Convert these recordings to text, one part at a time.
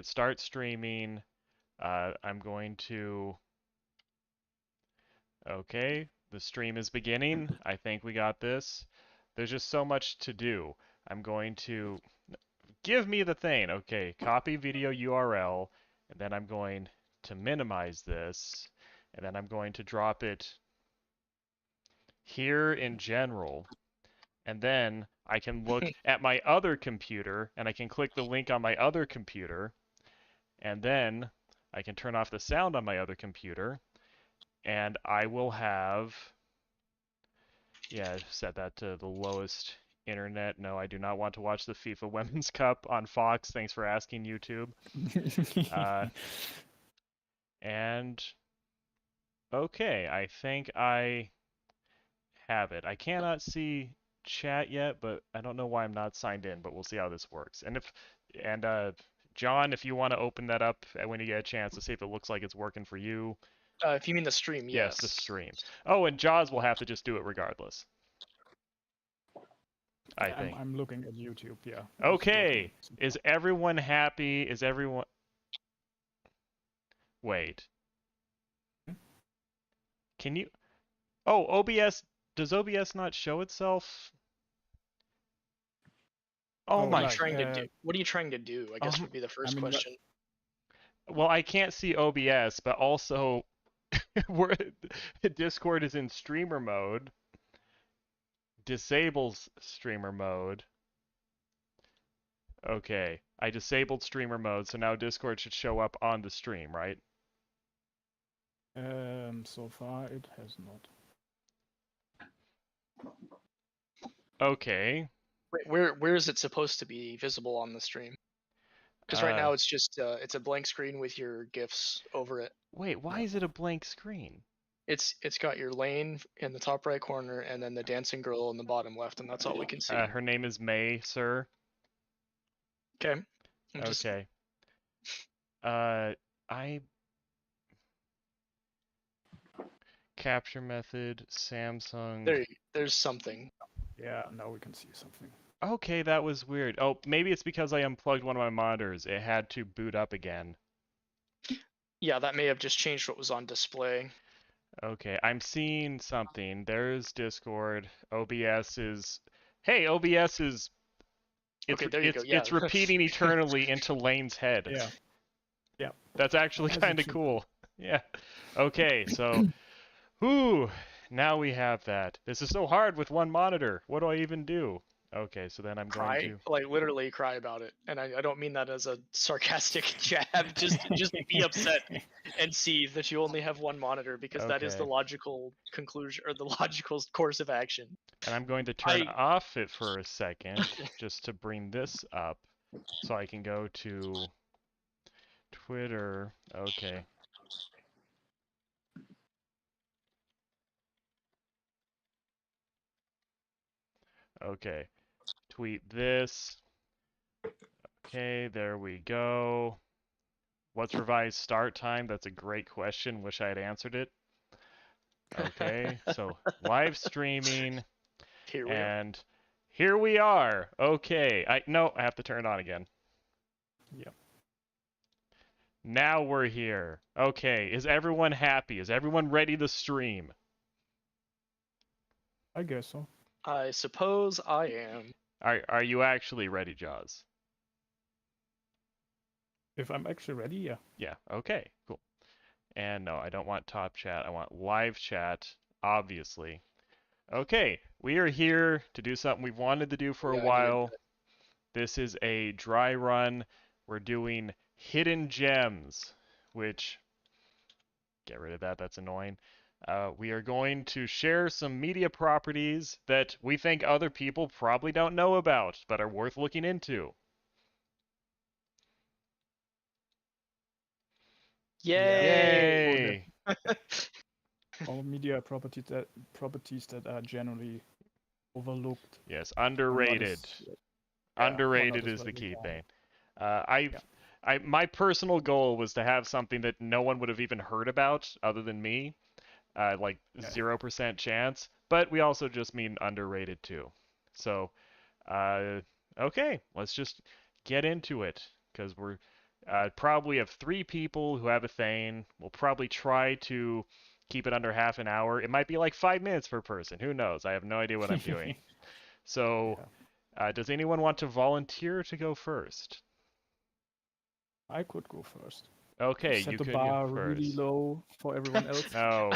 hit start streaming. I'm going to, okay, the stream is beginning. I think we got this. There's just so much to do. I'm going to, give me the thing. Okay, copy video URL, and then I'm going to minimize this, and then I'm going to drop it here in general. And then I can look at my other computer, and I can click the link on my other computer, and then I can turn off the sound on my other computer, and I will have, yeah, set that to the lowest internet. No, I do not want to watch the FIFA Women's Cup on Fox. Thanks for asking, YouTube. And okay, I think I have it. I cannot see chat yet, but I don't know why I'm not signed in, but we'll see how this works. And John, if you want to open that up when you get a chance to see if it looks like it's working for you. If you mean the stream, Yes, yes. the stream. Oh, and Jaws will have to just do it regardless. I think. I'm looking at YouTube, yeah. Okay. Is everyone happy? Is everyone... Wait. Can you... Oh, OBS... Does OBS not show itself? Oh my... What are you trying to do? I guess would be the first question. Well, I can't see OBS, but also Discord is in streamer mode. Disables streamer mode. Okay, I disabled streamer mode, so now Discord should show up on the stream, right? So far it has not. Okay. Wait, where is it supposed to be visible on the stream? Because right now it's just it's a blank screen with your GIFs over it. Wait, why is it a blank screen? It's got your lane in the top right corner and then the dancing girl in the bottom left, and that's all we can see. Her name is May, sir. Okay. Okay. Capture method, Samsung. There's something. Yeah, now we can see something. Okay, that was weird. Oh, maybe it's because I unplugged one of my monitors. It had to boot up again. Yeah, that may have just changed what was on display. Okay, I'm seeing something. There's Discord. OBS is... Hey, OBS is... Okay, there you go. Yeah. It's repeating eternally into Lane's head. Yeah. Yeah. That's actually kind of cool. Yeah. Okay, so... Whew, now we have that. This is so hard with one monitor. What do I even do? Okay, so then I'm going to... Like, literally cry about it. And I don't mean that as a sarcastic jab. Just be upset and see that you only have one monitor, because that is the logical conclusion, or the logical course of action. And I'm going to turn off it for a second, just to bring this up, so I can go to Twitter. Okay. Okay. Tweet this. Okay, there we go. What's revised start time? That's a great question. Wish I had answered it. Okay, so live streaming. Here we are. Okay. I have to turn it on again. Yep. Now we're here. Okay, is everyone happy? Is everyone ready to stream? I guess so. I suppose I am. Are you actually ready, Jaws? If I'm actually ready, yeah. Yeah, okay, cool. And no, I don't want top chat. I want live chat, obviously. Okay, we are here to do something we've wanted to do for a while. This is a dry run. We're doing hidden gems, which, get rid of that, that's annoying. We are going to share some media properties that we think other people probably don't know about, but are worth looking into. Yay! All media properties that are generally overlooked. Yes, underrated. Underrated is the key thing. My personal goal was to have something that no one would have even heard about other than me. Like 0% chance, but we also just mean underrated too. So, okay, let's just get into it, because Probably have 3 people who have a thane. We'll probably try to keep it under half an hour. It might be like 5 minutes per person. Who knows? I have no idea what I'm doing. So, does anyone want to volunteer to go first? I could go first. Okay, Set you the could bar go really first. low for everyone else. No.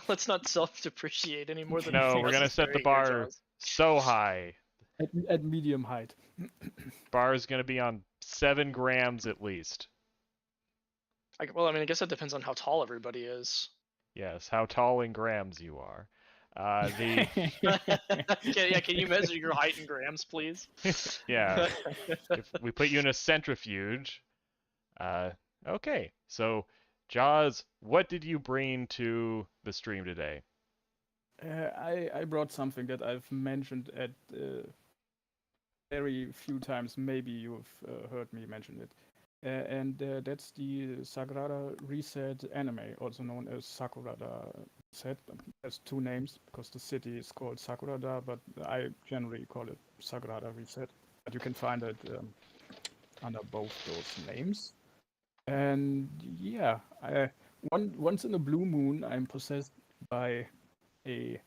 Let's not self-depreciate any more than No, we're gonna set the bar here, Jaws. so high. At medium height. Bar is gonna be on 7 grams at least. Well, I mean, I guess that depends on how tall everybody is. Yes, how tall in grams you are. Can you measure your height in grams, please? Yeah. If we put you in a centrifuge. Okay, so Jaws, what did you bring to the stream today? I brought something that I've mentioned at very few times. Maybe you've heard me mention it. And that's the Sagrada Reset anime, also known as Sakurada Reset. It has 2 names because the city is called Sakurada, but I generally call it Sagrada Reset. But you can find it under both those names. And yeah, once in a blue moon, I'm possessed by a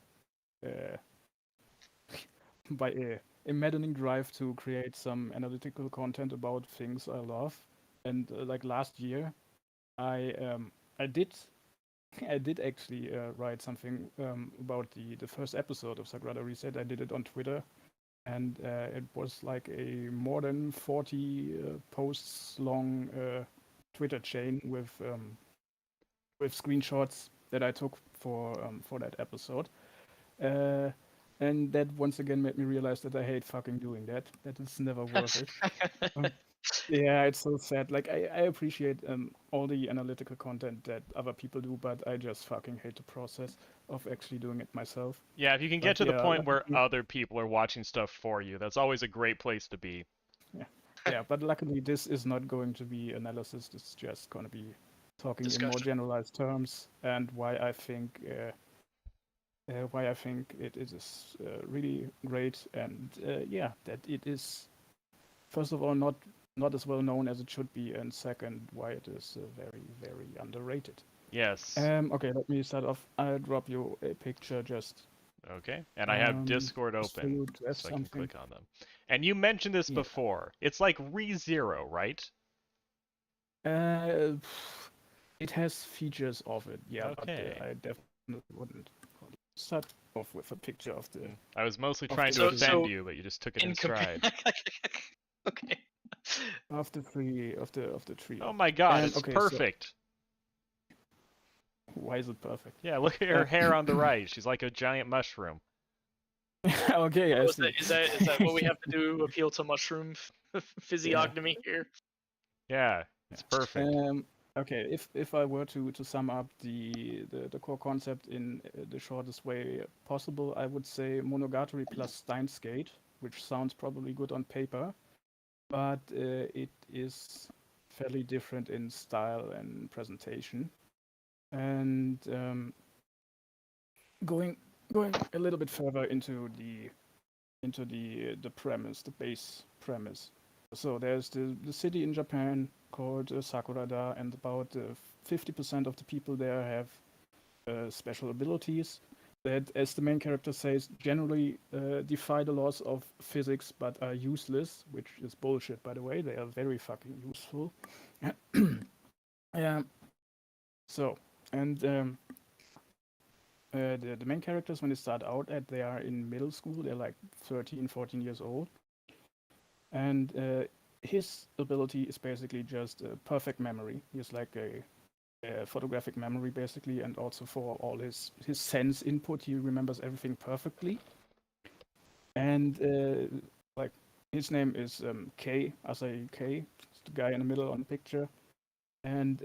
maddening drive to create some analytical content about things I love. And like last year, I did actually write something about the first episode of Sagrada Reset. I did it on Twitter, and it was like a more than 40 posts long Twitter chain with screenshots that I took for that episode. And that once again made me realize that I hate fucking doing that. That is never worth it. Yeah, it's so sad. Like I appreciate all the analytical content that other people do, but I just fucking hate the process of actually doing it myself. Yeah, if you can get to the point where other people are watching stuff for you, that's always a great place to be. Yeah, but luckily this is not going to be analysis. It's just going to be talking in more generalized terms and why I think it is really great, and that it is first of all not as well known as it should be, and second, why it is very, very underrated. Yes. Okay, let me start off. I'll drop you a picture just. Okay, and I have Discord open, so I can click on them. And you mentioned this before. It's like ReZero, right? It has features of it, yeah, okay. But I definitely wouldn't start off with a picture of the. I was mostly trying to offend you, but you just took it in stride. Okay. Of the tree. Oh my god, it's perfect. So... Why is it perfect? Yeah, look at her hair on the right. She's like a giant mushroom. Okay, I see. Is that what we have to do to appeal to mushroom physiognomy here? Yeah, it's perfect. Okay, if I were to sum up the core concept in the shortest way possible, I would say Monogatari plus Steins Gate, which sounds probably good on paper, but it is fairly different in style and presentation. And going a little bit further into the premise, the base premise. So there's the city in Japan called Sakurada, and about 50% of the people there have special abilities that, as the main character says, generally defy the laws of physics but are useless, which is bullshit, by the way. They are very fucking useful. So, and the main characters, when they start out they are in middle school. They're like 13, 14 years old. And his ability is basically just perfect memory. He has like a photographic memory, basically, and also for all his sense input, he remembers everything perfectly. And like his name is K, Asahi K, the guy in the middle on the picture. And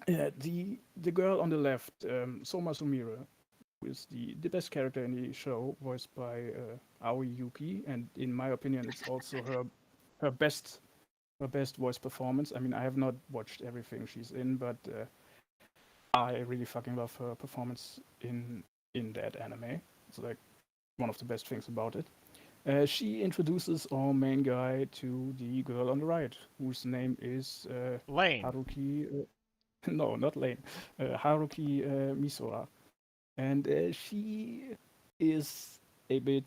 the girl on the left, Soma Sumire, who is the best character in the show, voiced by Aoi Yuki, and in my opinion, it's also her best voice performance. I mean, I have not watched everything she's in, but I really fucking love her performance in that anime. It's like one of the best things about it. She introduces our main guy to the girl on the right, whose name is Lane. Haruki. No, not Lane. Haruki Misora. And she is a bit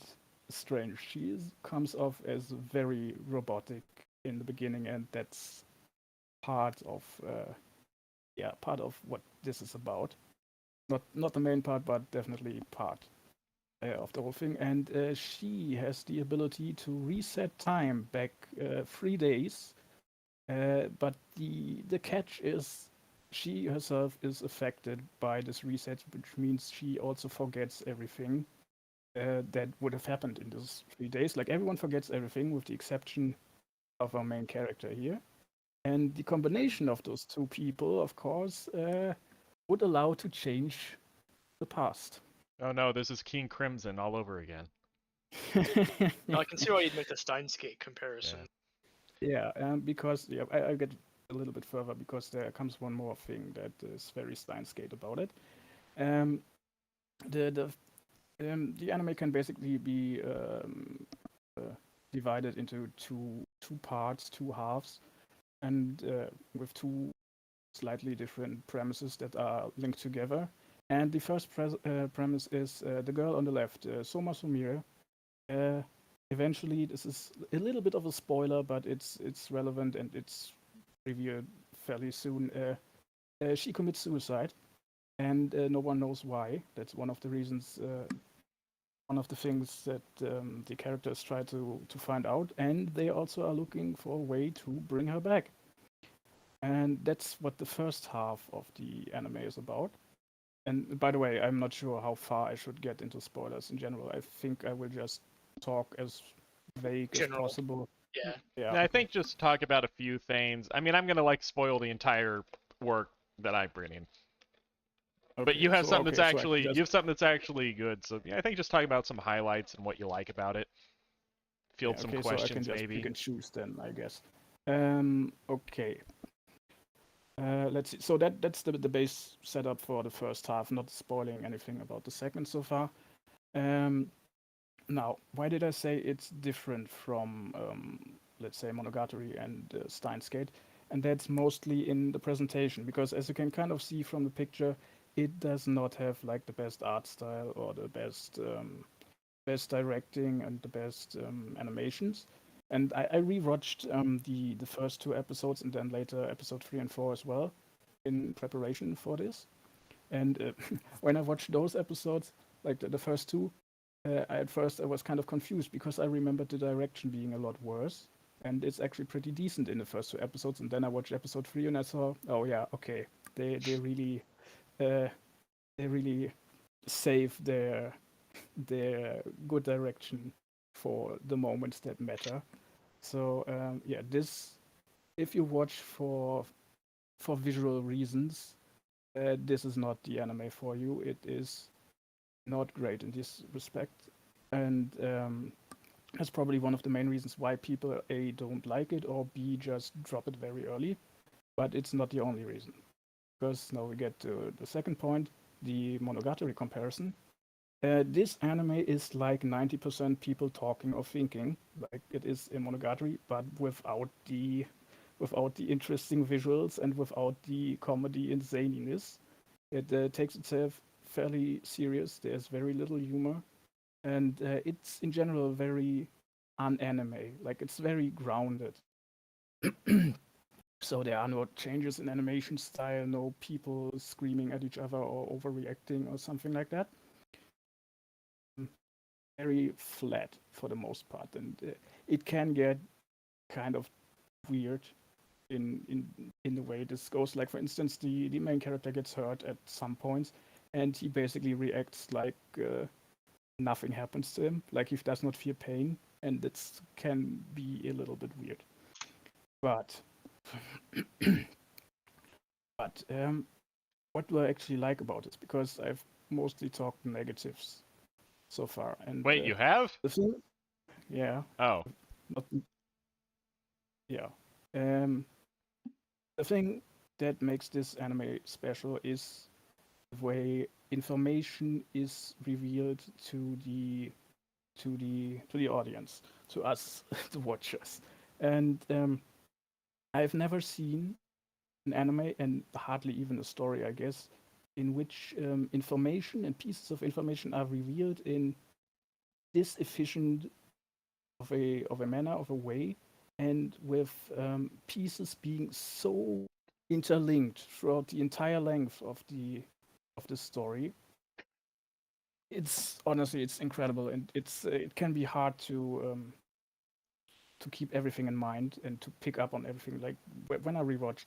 strange. She comes off as very robotic in the beginning, and that's part of part of what this is about. Not the main part, but definitely part of the whole thing. And she has the ability to reset time back 3 days. But the catch is she herself is affected by this reset, which means she also forgets everything that would have happened in those 3 days. Like everyone forgets everything with the exception of our main character here. And the combination of those two people, of course, would allow to change the past. Oh no, this is King Crimson all over again. No, I can see why you'd make the Steins Gate comparison. Yeah, because I'll get a little bit further because there comes one more thing that is very Steins Gate about it. The anime can basically be divided into two parts, two halves, and with two slightly different premises that are linked together. And the first premise is the girl on the left, Soma Sumire. Eventually, this is a little bit of a spoiler, but it's relevant and it's revealed fairly soon. She commits suicide, and no one knows why. That's one of the reasons, one of the things that the characters try to find out, and they also are looking for a way to bring her back. And that's what the first half of the anime is about. And by the way, I'm not sure how far I should get into spoilers in general. I think I will just talk as vague as possible. Yeah. I think just talk about a few things. I mean, I'm gonna spoil the entire work that I'm bringing. Okay, but you have something that's actually you have something that's actually good. So yeah, I think just talk about some highlights and what you like about it. Field some questions, so I can just maybe. Pick and choose then, I guess. Okay. Let's see. So that's the base setup for the first half. Not spoiling anything about the second so far. Now, why did I say it's different from, let's say, Monogatari and Steins Gate? And that's mostly in the presentation, because as you can kind of see from the picture, it does not have like the best art style or the best directing and the best animations. And I rewatched the first two episodes and then later episode 3 and 4 as well in preparation for this. And when I watched those episodes, like the first two, at first I was kind of confused because I remembered the direction being a lot worse. And it's actually pretty decent in the first two episodes. And then I watched episode 3 and I saw, oh yeah, okay, they really save their good direction for the moments that matter. So this, if you watch for visual reasons, this is not the anime for you. It is not great in this respect, and that's probably one of the main reasons why people A, don't like it, or B, just drop it very early. But it's not the only reason, because now we get to the second point, the Monogatari comparison. This anime is like 90% people talking or thinking, like it is in Monogatari, but without the interesting visuals and without the comedy and zaniness. It takes itself fairly serious. There's very little humor, and it's in general very unanime. Like it's very grounded. So there are no changes in animation style, no people screaming at each other or overreacting or something like that. Very flat for the most part, and it can get kind of weird in the way this goes. Like for instance, the main character gets hurt at some points, and he basically reacts like nothing happens to him, like he does not feel pain, and that can be a little bit weird. But what do I actually like about this? Because I've mostly talked negatives so far. And wait, you have? The thing, yeah. Oh. Yeah. The thing that makes this anime special is the way information is revealed to the to the audience, to us, the watchers. And I've never seen an anime, and hardly even a story, I guess, in which information and pieces of information are revealed in this efficient of a manner, of a way, and with pieces being so interlinked throughout the entire length of the story. It's honestly, it's incredible, and it can be hard to keep everything in mind and to pick up on everything. Like when I rewatched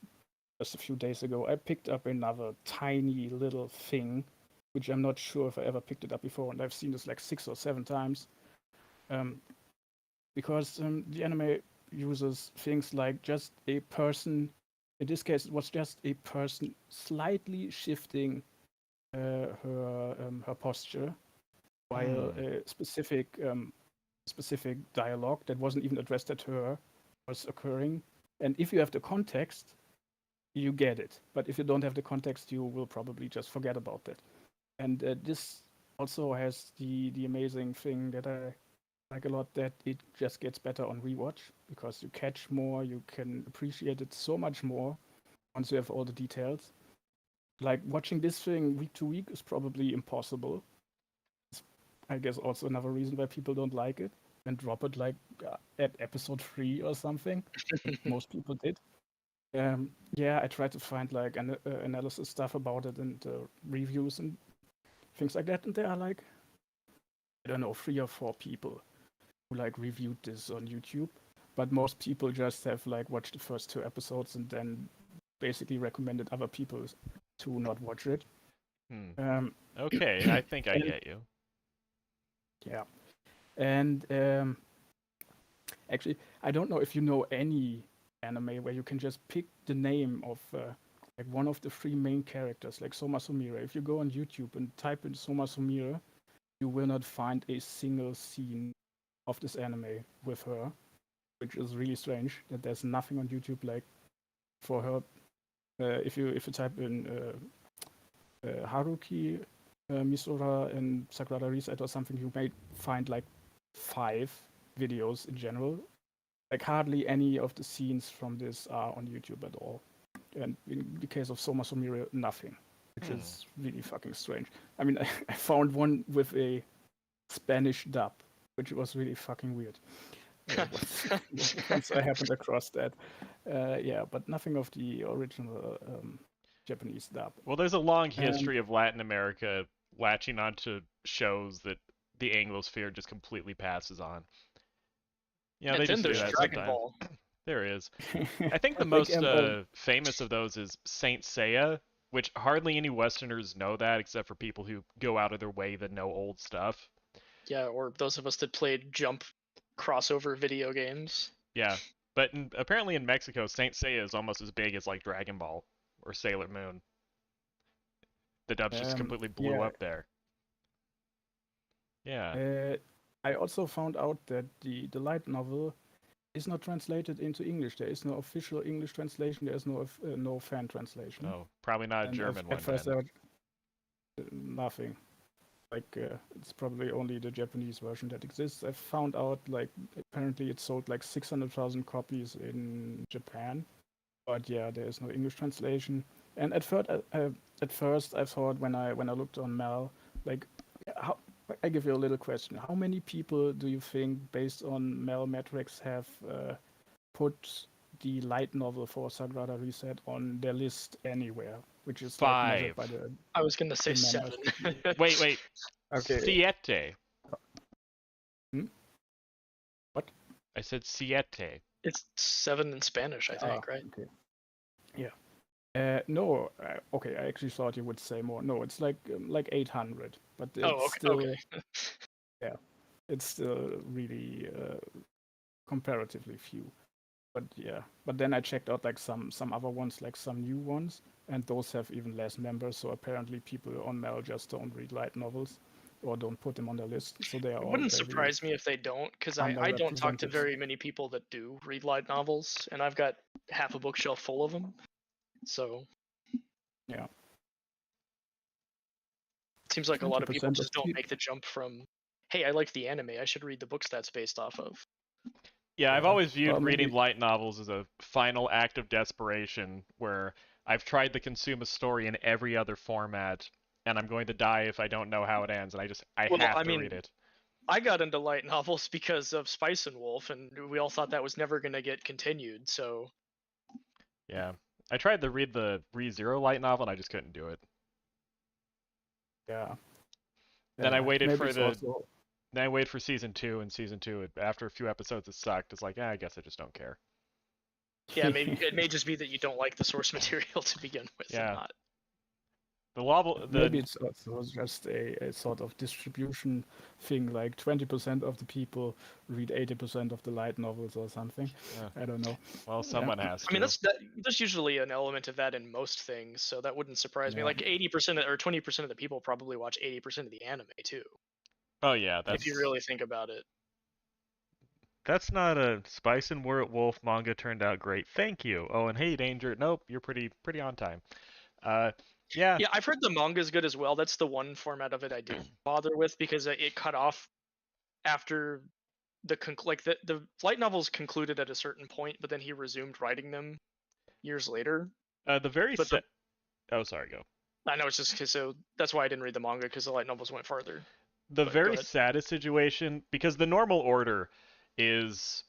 just a few days ago, I picked up another tiny little thing, which I'm not sure if I ever picked it up before, and I've seen this like 6 or 7 times. Because the anime uses things like just a person. In this case, it was just a person slightly shifting her posture while a specific dialogue that wasn't even addressed at her was occurring. And if you have the context, you get it. But if you don't have the context, you will probably just forget about that. And this also has the amazing thing that I like a lot, that it just gets better on rewatch because you catch more, you can appreciate it so much more once you have all the details. Like watching this thing week to week is probably impossible. It's, I guess, also another reason why people don't like it and drop it like at episode 3 or something. Most people did. Yeah, I tried to find like analysis stuff about it and reviews and things like that, and there are like, I don't know, 3 or 4 people who like reviewed this on YouTube, but most people just have like watched the first 2 episodes and then basically recommended other people to not watch it. Okay, I think I get you. Yeah, and actually, I don't know if you know any anime where you can just pick the name of like one of the 3 main characters, like Soma Sumire. If you go on YouTube and type in Soma Sumire, you will not find a single scene of this anime with her, which is really strange that there's nothing on YouTube like for her. If you type in Haruki Misora and Sakurada Reset or something, you may find like 5 videos in general. Like hardly any of the scenes from this are on YouTube at all. And in the case of Soma Sumire, nothing, which is really fucking strange. I mean, I found one with a Spanish dub, which was really fucking weird. Once I happened across that. Yeah, but nothing of the original Japanese dub. Well, there's a long history of Latin America latching onto shows that the Anglosphere just completely passes on. Yeah, they just do that Dragon sometimes. Ball. There is. I think the most famous of those is Saint Seiya, which hardly any Westerners know that except for people who go out of their way that know old stuff. Yeah, or those of us that played Jump crossover video games. Yeah, but apparently in Mexico, Saint Seiya is almost as big as like Dragon Ball or Sailor Moon. The dubs just completely blew up there. Yeah. I also found out that the light novel is not translated into English. There is no official English translation. There is no fan translation. Oh, probably not a German one. At first, nothing. Like it's probably only the Japanese version that exists. I found out like apparently it sold like 600,000 copies in Japan, but yeah, there is no English translation. And at first I thought when I looked on Mal, like, how, I give you a little question: how many people do you think, based on Mal metrics, have put the light novel for Sagrada Reset on their list anywhere? Which is 5. By the I was gonna say 7. Wait. Okay. Siete. What? I said siete. It's 7 in Spanish, I think, right? Okay. Yeah. No. Okay. I actually thought you would say more. No, it's like 800. But it's still, okay. Yeah, it's still really comparatively few. But yeah. But then I checked out like some other ones, like some new ones, and those have even less members. So apparently people on Mal just don't read light novels or don't put them on their list. So they are. It wouldn't surprise me if they don't, because I don't talk to very many people that do read light novels, and I've got half a bookshelf full of them. So yeah, it seems like a lot of people just don't make the jump from hey, I like the anime, I should read the books that's based off of. Yeah, I've always viewed Well, reading maybe- light novels as a final act of desperation where I've tried to consume a story in every other format, and I'm going to die if I don't know how it ends, and I Well, have I to mean, read it. I got into light novels because of Spice and Wolf, and we all thought that was never going to get continued. So Yeah, I tried to read the ReZero light novel, and I just couldn't do it. Yeah. Then I waited maybe for it's the also- then I waited for season 2, and season 2, after a few episodes, it sucked. It's like, I guess I just don't care. yeah, maybe it may just be that you don't like the source material to begin with. Yeah. And not. Maybe it's also just a sort of distribution thing, like 20% of the people read 80% of the light novels or something. Yeah. I don't know. Well, someone has to. I mean, there's usually an element of that in most things, so that wouldn't surprise me. Yeah. Like 80% or 20% of the people probably watch 80% of the anime too. Oh yeah, that's If you really think about it. That's not a Spice and Wolf manga turned out great. Thank you. Oh, and hey, Danger. Nope, you're pretty on time. Yeah. Yeah, I've heard the manga's good as well. That's the one format of it I didn't bother with because it cut off after the light novels concluded at a certain point, but then he resumed writing them years later. Oh, sorry, go. I know, it's just 'cause so that's why I didn't read the manga, because the light novels went farther. The But very saddest situation, because the normal order is,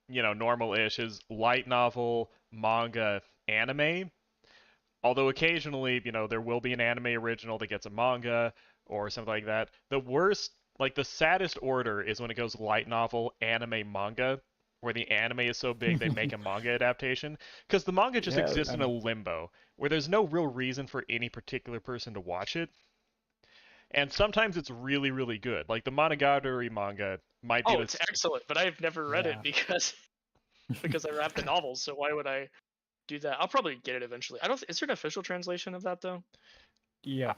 normal-ish, is light novel, manga, anime. Although occasionally, there will be an anime original that gets a manga or something like that. The worst, like the saddest order is when it goes light novel, anime, manga, where the anime is so big they make a manga adaptation. Because the manga just exists in a limbo, where there's no real reason for any particular person to watch it. And sometimes it's really, really good. Like the Monogatari manga might be. Oh, it's excellent, but I've never read it because I wrapped the novels. So why would I do that? I'll probably get it eventually. I don't. Is there an official translation of that though? Yeah.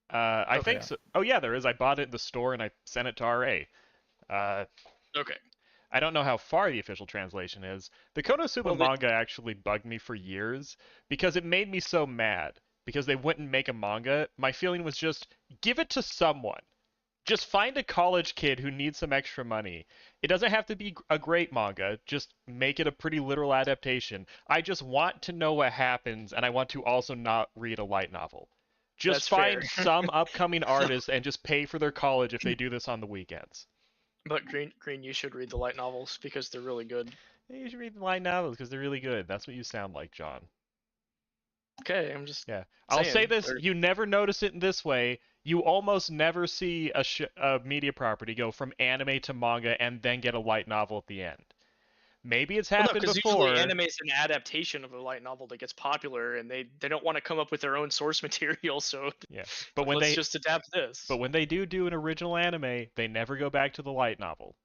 I think so. Oh yeah, there is. I bought it in the store and I sent it to RA. Okay. I don't know how far the official translation is. The Konosuba manga actually bugged me for years because it made me so mad because they wouldn't make a manga. My feeling was just give it to someone. Just find a college kid who needs some extra money. It doesn't have to be a great manga. Just make it a pretty literal adaptation. I just want to know what happens, and I want to also not read a light novel. Just find some upcoming artists and just pay for their college if they do this on the weekends. But Green, you should read the light novels because they're really good. You should read the light novels because they're really good. That's what you sound like, John. Okay, I'm just. Yeah, I'll say this: you never notice it in this way. You almost never see a media property go from anime to manga and then get a light novel at the end. Maybe it's happened before. Usually anime is an adaptation of a light novel that gets popular, and they don't want to come up with their own source material, so yeah. But let's just adapt this. But when they do an original anime, they never go back to the light novel,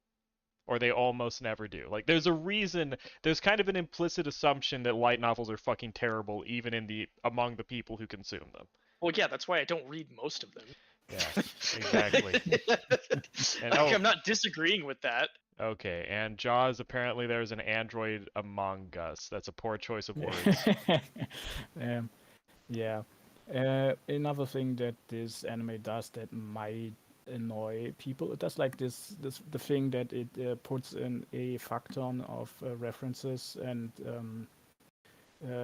or they almost never do. Like there's a reason. There's kind of an implicit assumption that light novels are fucking terrible, even among the people who consume them. Well, yeah, that's why I don't read most of them. Yeah, exactly. And I'm not disagreeing with that. Okay, and Jaws, apparently there's an android among us. That's a poor choice of words. Yeah. Another thing that this anime does that might annoy people, it does like the thing that it puts in a facton of references and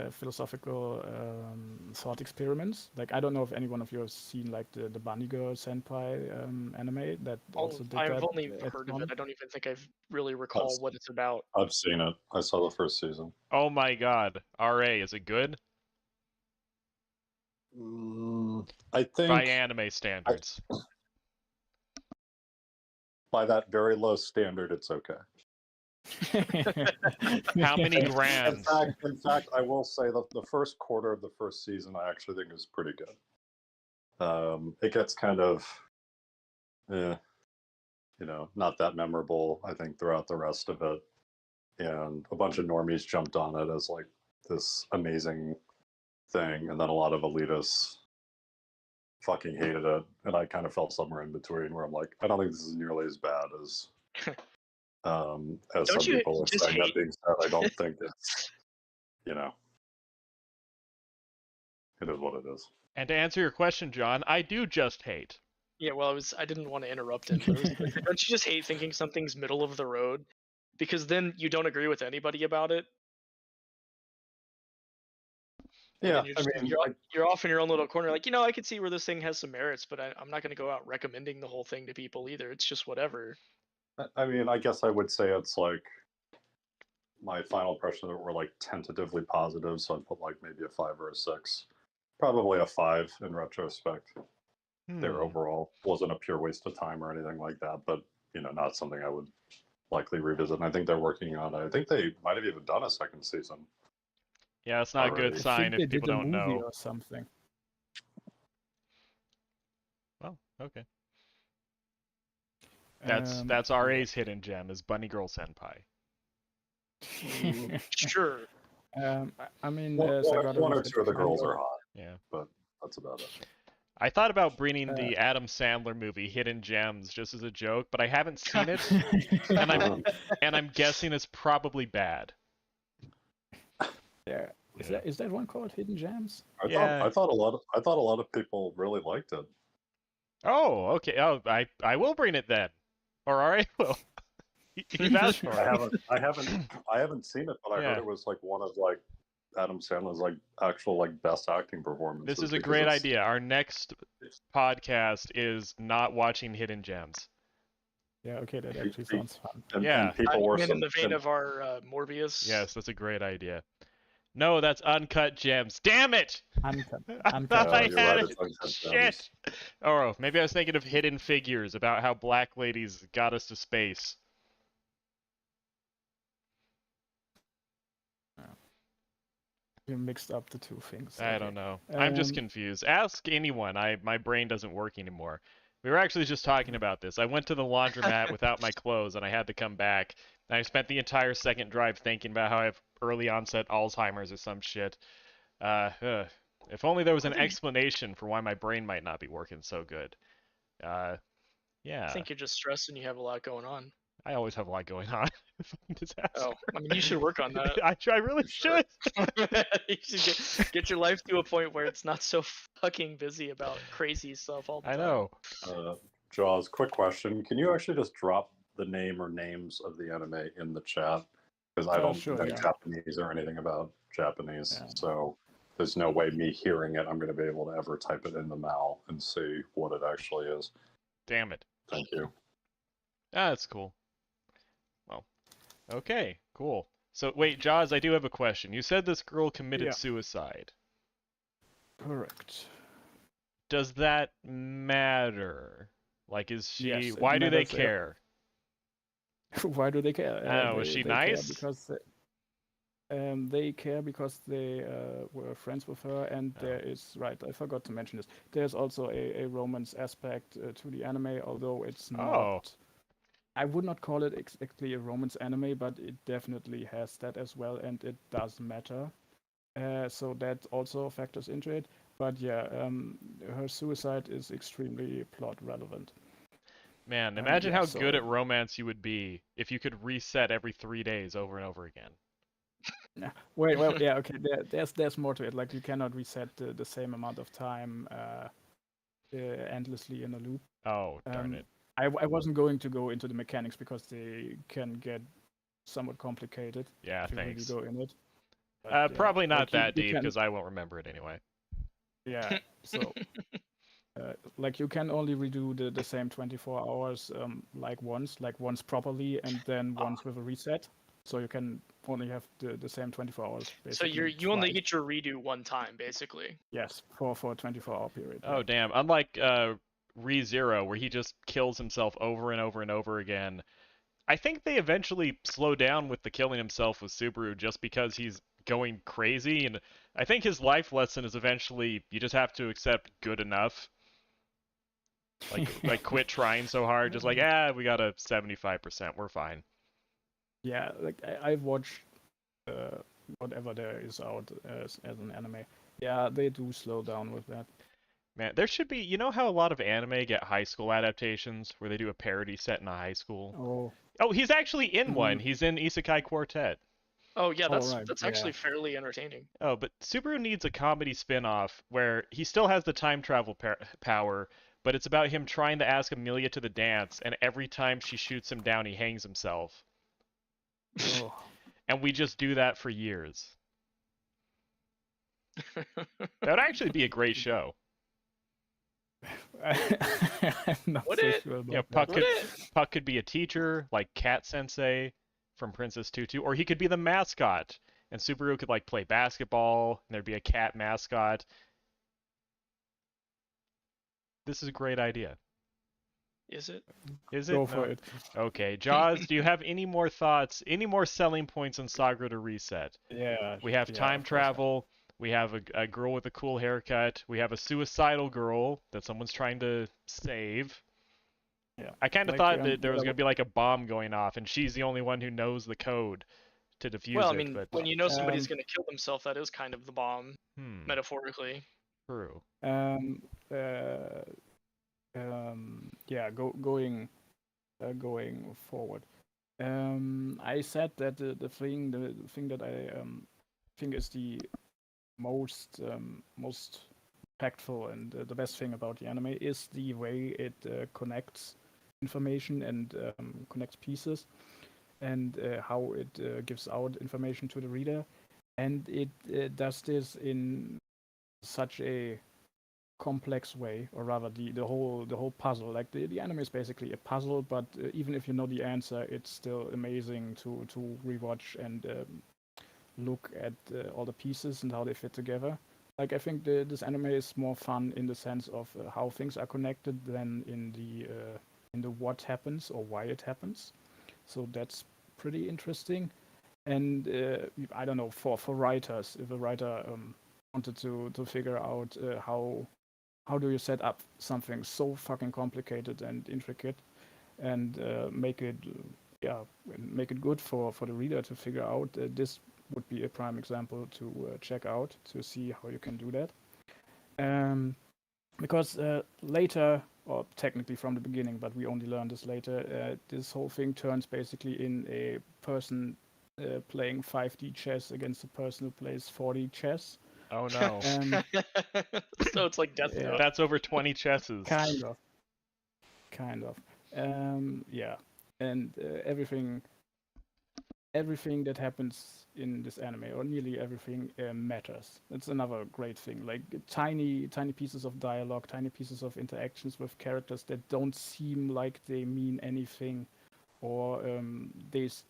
philosophical thought experiments. Like I don't know if any one of you have seen like the Bunny Girl Senpai anime that also did that. I've only heard of it. I don't even think I've really recall what it's about. I've seen it. I saw the first season. Oh my god. RA, is it good? I think by anime standards. By that very low standard, it's okay. How many grams? In fact, I will say that the first quarter of the first season, I actually think is pretty good. It gets kind of, not that memorable, I think, throughout the rest of it. And a bunch of normies jumped on it as like this amazing thing, and then a lot of elitists fucking hated it, and I kind of felt somewhere in between where I'm like, I don't think this is nearly as bad as some people are saying. That being said, I don't think it's, it is what it is. And to answer your question, John, I do just hate. Yeah, well, I didn't want to interrupt him, but it was, like, don't you just hate thinking something's middle of the road? Because then you don't agree with anybody about it. And Yeah, then you're I just mean, you're off in your own little corner, like, I could see where this thing has some merits, but I'm not going to go out recommending the whole thing to people either. It's just whatever. I mean, I guess I would say it's like my final impression that were like tentatively positive, so I'd put like maybe a 5 or a 6. Probably a 5 in retrospect. Their overall wasn't a pure waste of time or anything like that, but not something I would likely revisit. And I think they're working on it. I think they might have even done a second season. Yeah, it's not a good Alrighty. sign I think if they people did a don't movie know. or something. Well, okay. That's RA's hidden gem is Bunny Girl Senpai. Sure. I mean, One or research two of the girls kind are hot, Yeah. but that's about it. I thought about bringing the Adam Sandler movie Hidden Gems just as a joke, but I haven't seen it, and I'm guessing it's probably bad. Yeah. Is that one called Hidden Gems? I thought a lot of people really liked it. Oh, okay. Oh, I will bring it then, or RA will. You've asked for it. I haven't seen it, but I heard it was like one of like Adam Sandler's like actual like best acting performances. This is a great idea. Our next podcast is not watching Hidden Gems. Yeah, okay, that actually sounds fun. And people were in the vein of our Morbius. Yes, that's a great idea. No, that's Uncut Gems. Damn it! Uncut. I thought I had it. Shit. Oh, maybe I was thinking of Hidden Figures about how black ladies got us to space. You mixed up the two things. I don't know. I'm just confused. Ask anyone. My brain doesn't work anymore. We were actually just talking about this. I went to the laundromat without my clothes, and I had to come back. And I spent the entire second drive thinking about how I have early onset Alzheimer's or some shit. If only there was an explanation for why my brain might not be working so good. Yeah. I think you're just stressed and you have a lot going on. I always have a lot going on. Disaster. Oh, I mean, you should work on that. I really should. You should get your life to a point where it's not so fucking busy about crazy stuff all the time. I know. Jaws, quick question. Can you actually just drop the name or names of the anime in the chat? Because I don't know Japanese or anything about Japanese. Yeah. So there's no way me hearing it, I'm going to be able to ever type it in the MAL and see what it actually is. Damn it. Thank you. That's cool. Well, okay, cool. So wait, Jaws, I do have a question. You said this girl committed suicide. Correct. Does that matter? Like, is she? Yes, why do they care? Why do they care? I don't know. Was she nice? Because they care because they were friends with her, and there is I forgot to mention this. There's also a romance aspect to the anime, although it's not. I would not call it exactly a romance anime, but it definitely has that as well, and it does matter. So that also factors into it. But yeah, her suicide is extremely plot relevant. Man, imagine how good at romance you would be if you could reset every 3 days over and over again. Wait, well, yeah, okay. There's more to it. Like you cannot reset the same amount of time endlessly in a loop. Oh, darn it. I wasn't going to go into the mechanics because they can get somewhat complicated. Yeah, if thanks. You really go in it. But, probably not that deep because I won't remember it anyway. Yeah, so like you can only redo the same 24 hours like once properly, and then once with a reset. So you can only have the same 24 hours. So you only get your redo one time, basically. Yes, for a 24-hour period. Oh damn! Unlike ReZero, where he just kills himself over and over and over again. I think they eventually slow down with the killing himself with Subaru just because he's going crazy, and I think his life lesson is eventually you just have to accept good enough. Like quit trying so hard, just like we got a 75%, we're fine. Yeah, like I've watched whatever there is out as an anime. Yeah, they do slow down with that. Man, there should be, you know how a lot of anime get high school adaptations where they do a parody set in a high school? Oh, he's actually in one. He's in Isekai Quartet. Oh yeah, that's actually fairly entertaining. Oh, but Subaru needs a comedy spin-off where he still has the time travel power, but it's about him trying to ask Amelia to the dance, and every time she shoots him down, he hangs himself. Oh. And we just do that for years. That would actually be a great show. I'm not Would so it? sure about Yeah, that. Puck could be a teacher, like Cat Sensei from Princess Tutu, or he could be the mascot, and Subaru could like play basketball, and there'd be a cat mascot. This is a great idea. Is it? Is it? Go No. for it. Okay, Jaws, do you have any more thoughts, any more selling points on Sagrada Reset? Yeah. We have yeah, time of course. travel. We have a girl with a cool haircut. We have a suicidal girl that someone's trying to save. Yeah. I kind of Like, thought that there was what I going to be like a bomb going off, and she's the only one who knows the code to defuse Well, it. I mean, But when you know somebody's Um, going to kill themselves, that is kind of the bomb, metaphorically. True. Yeah, going forward. I said that the thing that I think is the most impactful and the best thing about the anime is the way it connects information and connects pieces, and how it gives out information to the reader, and it does this in such a complex way, or rather the whole puzzle. Like the anime is basically a puzzle, but even if you know the answer, it's still amazing to rewatch and look at all the pieces and how they fit together. Like, I think this anime is more fun in the sense of how things are connected than in the what happens or why it happens. So that's pretty interesting. And I don't know, for writers, if a writer wanted to figure out how do you set up something so fucking complicated and intricate, and make it good for the reader to figure out, this would be a prime example to check out to see how you can do that. Because later, or technically from the beginning, but we only learn this later, this whole thing turns basically in a person playing 5D chess against a person who plays 4D chess. Oh no. So it's like Death Note. That's over 20 chesses. Kind of. Yeah. And everything that happens in this anime, or nearly everything, matters. That's another great thing. Like tiny pieces of dialogue, tiny pieces of interactions with characters that don't seem like they mean anything, or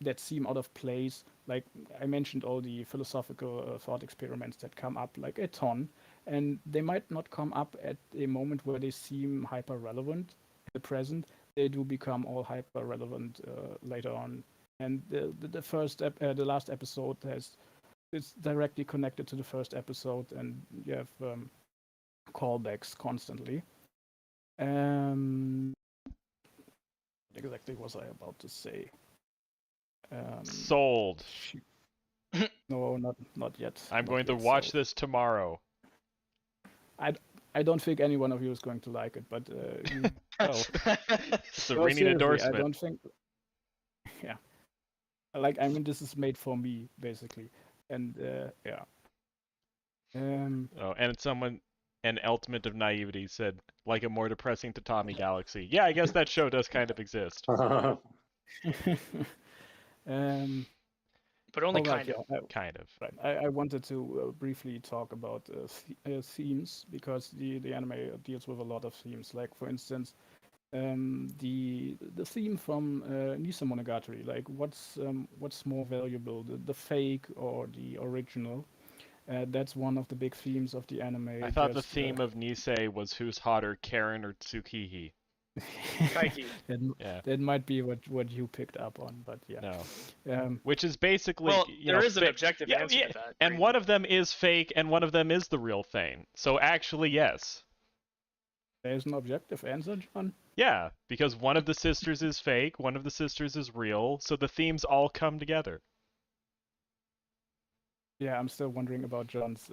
that seem out of place. Like I mentioned, all the philosophical thought experiments that come up like a ton, and they might not come up at a moment where they seem hyper relevant in the present. They do become all hyper relevant later on. And the last episode it's directly connected to the first episode, and you have callbacks constantly. Exactly what was I about to say? Sold. No, not yet. I'm Not going to yet watch sold. this tomorrow. I don't think any one of you is going to like it, but It's a no, ringing seriously, endorsement. I don't think. Yeah, like, I mean, this is made for me basically, and yeah. Oh, and someone, an element of naivety, said, like a more depressing Tatami Galaxy. Yeah, I guess that show does kind of exist. But only right, kind of. yeah, Kind of. Right. I wanted to briefly talk about themes, because the anime deals with a lot of themes. Like, for instance, the theme from Nisa Monogatari. Like, what's more valuable, the fake or the original? That's one of the big themes of the anime. I thought the theme of Nisei was who's hotter, Karen or Tsukihi. Kaiki. That might be what you picked up on, but yeah. No. Which is basically, well, you know, there is an objective answer to that. And one of them is fake, and one of them is the real thing. So actually, yes. There's an objective answer, John? Yeah, because one of the sisters is fake, one of the sisters is real, so the themes all come together. Yeah, I'm still wondering about John's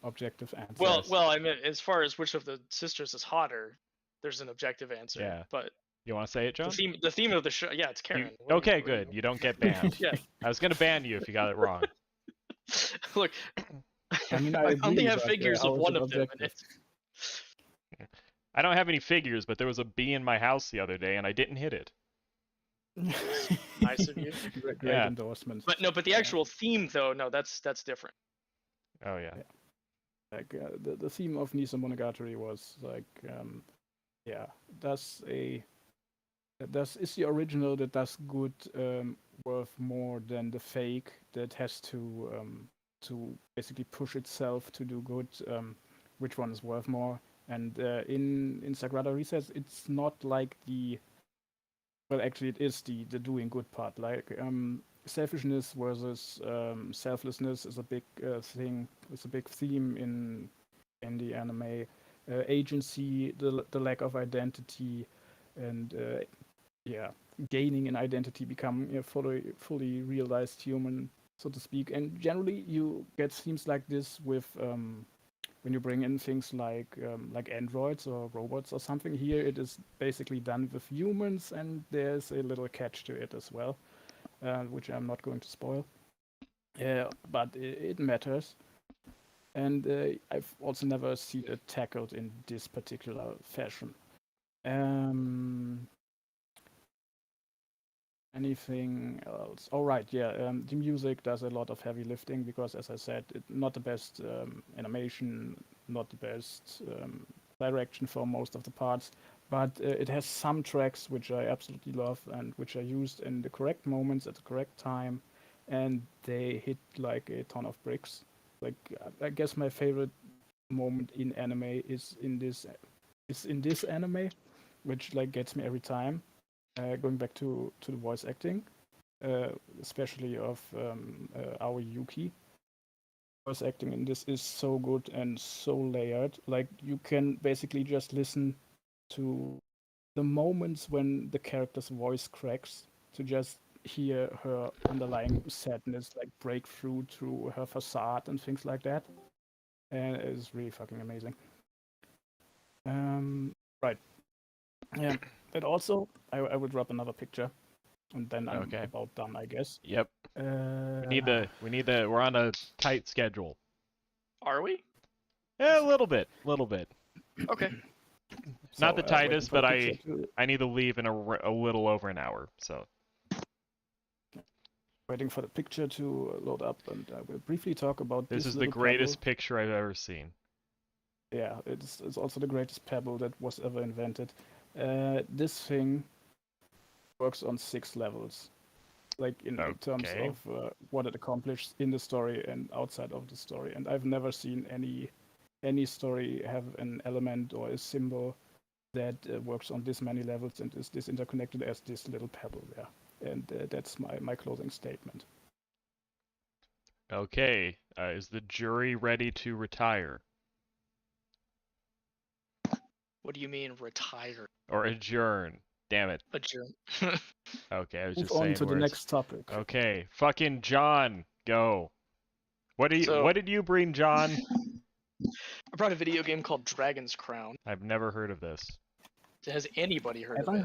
objective answer. Well, I mean, as far as which of the sisters is hotter, there's an objective answer. Yeah. But you want to say it, John? The theme of the show, yeah, it's Karen. Okay, good. You don't get banned. Yeah. I was gonna ban you if you got it wrong. Look, I mean, I only agree, have but, figures how of is one it of them. objective? I don't have any figures, but there was a bee in my house the other day, and I didn't hit it. Nice of you. Great Yeah. endorsement. But no, but the actual theme though, no, that's different. Oh yeah. Like the theme of Nisa Monogatari was like, yeah, is the original that does good worth more than the fake that has to basically push itself to do good. Which one is worth more? And in Sagrada Reset, it's not like well, actually, it is the doing good part. Like selfishness versus selflessness is a big thing. It's a big theme in the anime. Agency, the lack of identity, and yeah, gaining an identity, become a fully realized human, so to speak. And generally, you get themes like this with when you bring in things like androids or robots or something. Here it is basically done with humans, and there's a little catch to it as well, which I'm not going to spoil. But it matters. And I've also never seen it tackled in this particular fashion. Anything else? Oh, right, yeah. The music does a lot of heavy lifting because, as I said, not the best animation, not the best direction for most of the parts, but it has some tracks which I absolutely love and which are used in the correct moments at the correct time, and they hit like a ton of bricks. Like, I guess my favorite moment in anime is in this anime, which like gets me every time. Going back to the voice acting, especially of Aoi Yuki. Voice acting in this is so good and so layered. Like, you can basically just listen to the moments when the character's voice cracks to just hear her underlying sadness like break through her facade and things like that. And it's really fucking amazing. Right. Yeah. But also, I would drop another picture, and then I'm about done, I guess. Yep. We need the. We're on a tight schedule. Are we? Yeah, a little bit. Okay. Not the tightest, but I need to leave in a little over an hour. So. Waiting for the picture to load up, and I will briefly talk about this. This is the greatest picture I've ever seen. Yeah, it's also the greatest pebble that was ever invented. This thing works on 6 levels, like in terms of what it accomplished in the story and outside of the story. And I've never seen any story have an element or a symbol that works on this many levels and is this interconnected as this little pebble there. And that's my closing statement. Okay, is the jury ready to retire? What do you mean retire? Or adjourn? Damn it. Adjourn. Okay, I was Move just saying on to words. the next topic. Okay, fucking John, go. What did you bring, John? I brought a video game called Dragon's Crown. I've never heard of this. Has anybody heard of it?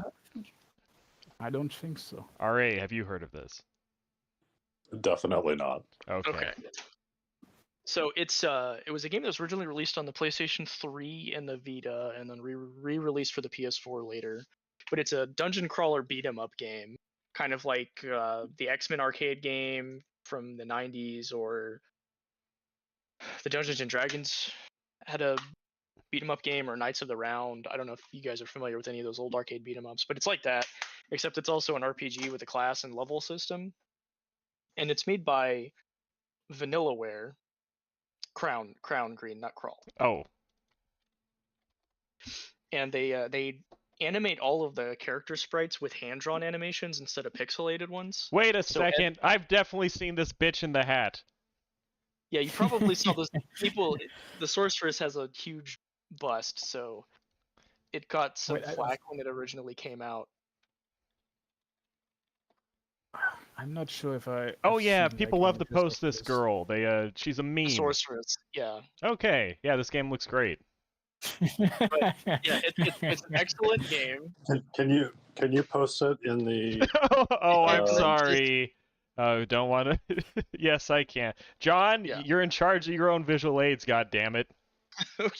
I don't think so. RA, have you heard of this? Definitely not. Okay. So it was a game that was originally released on the PlayStation 3 and the Vita, and then re-released for the PS4 later. But it's a dungeon crawler beat 'em up game, kind of like the X-Men arcade game from the 90s, or the Dungeons and Dragons had a beat 'em up game, or Knights of the Round. I don't know if you guys are familiar with any of those old arcade beat 'em ups, but it's like that, except it's also an RPG with a class and level system. And it's made by Vanillaware. Crown Green, not Crawl. Oh. And they animate all of the character sprites with hand-drawn animations instead of pixelated ones. Wait a second. I've definitely seen this bitch in the hat. Yeah, you probably saw those people. The Sorceress has a huge bust, so it got some flack when it originally came out. I'm not sure if I. Oh yeah, people love to post this girl. She's a meme. Sorceress, yeah. Okay, yeah, this game looks great. But, yeah, it's an excellent game. Can you post it in the? I'm sorry. Don't want to. Yes, I can. John, you're in charge of your own visual aids. God damn it.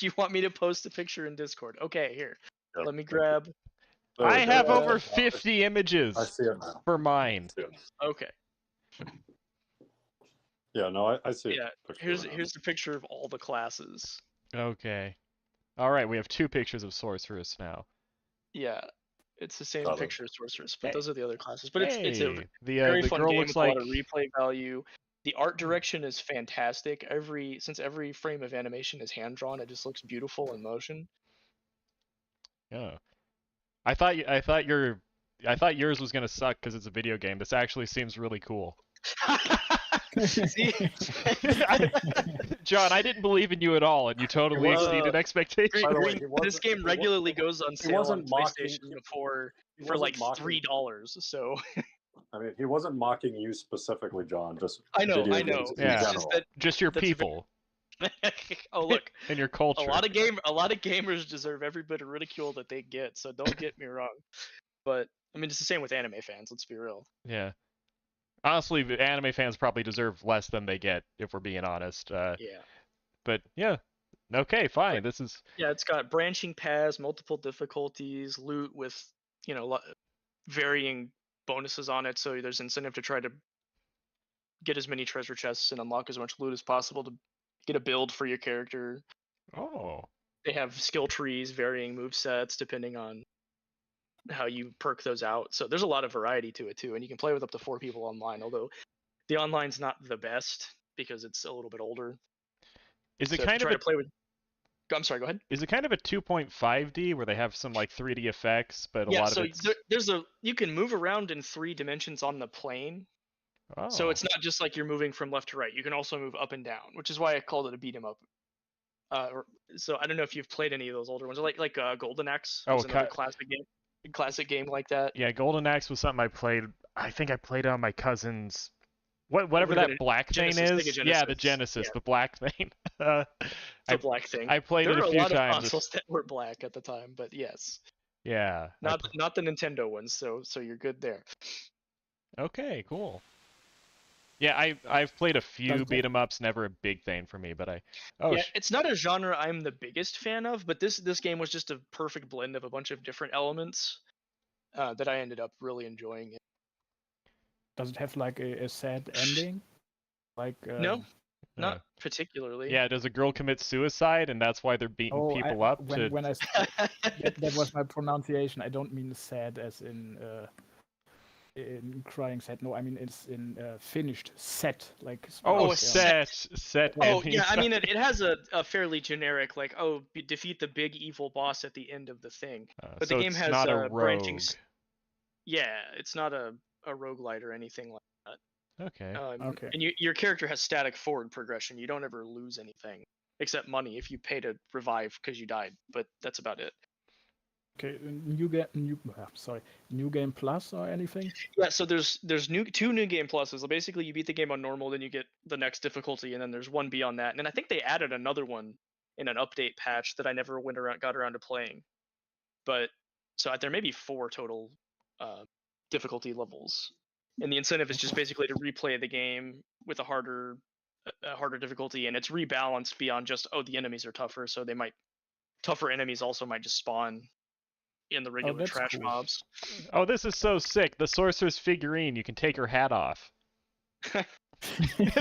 You want me to post a picture in Discord? Okay, here. Yep. Let me grab. There we I go. have Yeah. over 50 images I see it now. for mine. I see it. Okay. Yeah, no, I see it. Yeah. Here's the picture of all the classes. Okay. All right, we have 2 pictures of Sorceress now. Yeah. It's the same Got it. picture as Sorceress, but Hey. those are the other classes. But it's a Hey, very the fun girl game looks with like a lot of replay value. The art direction is fantastic. Since every frame of animation is hand drawn, it just looks beautiful in motion. Yeah. I thought yours was gonna suck because it's a video game. This actually seems really cool. See? John, I didn't believe in you at all, and you totally exceeded expectations. By the way, This game regularly goes on sale on wasn't mocking- PlayStation for wasn't like mocking- $3. So I mean, he wasn't mocking you specifically, John. Just I know, video I know. games in Yeah. It's general. just that Just your That's people oh look, and your a culture. lot of gamers deserve every bit of ridicule that they get. So don't get me wrong. But I mean, it's the same with anime fans. Let's be real. Yeah. Honestly, the anime fans probably deserve less than they get, if we're being honest. Yeah. But yeah. Okay, fine. This is Yeah, it's got branching paths, multiple difficulties, loot with, varying bonuses on it. So there's incentive to try to get as many treasure chests and unlock as much loot as possible to get a build for your character. oh. They have skill trees, varying move sets depending on how you perk those out. So there's a lot of variety to it too, and you can play with up to 4 people online. Although the online's not the best because it's a little bit older. Is it So if you kind of try a to play with? I'm sorry. Go ahead. Is it kind of a 2.5D where they have some like 3D effects, but a lot so of it's you can move around in 3 dimensions on the plane. oh. So it's not just like you're moving from left to right. You can also move up and down, which is why I called it a beat 'em up. So I don't know if you've played any of those older ones, like Golden Axe. Oh, Was another classic game like that. Yeah, Golden Axe was something I played. I think I played it on my cousin's whatever would've that been a black Genesis, thing Sega is. Genesis. Yeah, the Genesis, Yeah. the black thing. The I- black thing. I played There it were a few lot of times. consoles that were black at the time, but yes, Yeah. not the Nintendo ones. So you're good there. Okay, cool. Yeah, I've played a few Does that- beat 'em ups, never a big thing for me, but Yeah, it's not a genre I'm the biggest fan of, but this game was just a perfect blend of a bunch of different elements that I ended up really enjoying. It. Does it have like a sad ending? Like No, not particularly. Yeah, does a girl commit suicide and that's why they're beating people up to when I that was my pronunciation. I don't mean sad as in crying sad. No, I mean it's in finished set like. Oh, a set. Oh ending. yeah, I mean it has a fairly generic like defeat the big evil boss at the end of the thing. But so the game it's has not a branching. rogue. Yeah, it's not a roguelite or anything like that. Okay. Okay. And your character has static forward progression. You don't ever lose anything except money if you pay to revive because you died. But that's about it. Okay, new game plus or anything? Yeah, so there's two new game pluses. So basically, you beat the game on normal, then you get the next difficulty, and then there's one beyond that. And I think they added another one in an update patch that I never got around to playing. But so there may be 4 total difficulty levels, and the incentive is just basically to replay the game with a harder difficulty, and it's rebalanced beyond just the enemies are tougher, so tougher enemies also might just spawn in the regular that's trash cool. mobs. Oh, this is so sick. The sorcerer's figurine, you can take her hat off.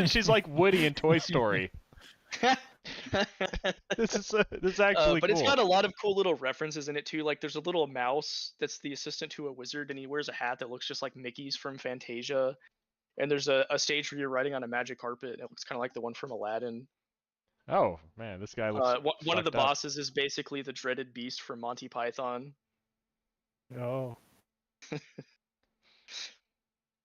She's like Woody in Toy Story. This is actually but cool. it's got a lot of cool little references in it too. Like there's a little mouse that's the assistant to a wizard, and he wears a hat that looks just like Mickey's from Fantasia. And there's a stage where you're riding on a magic carpet, and it looks kind of like the one from Aladdin. Oh man, this guy looks. One of the fucked up. bosses is basically the dreaded beast from Monty Python. Oh.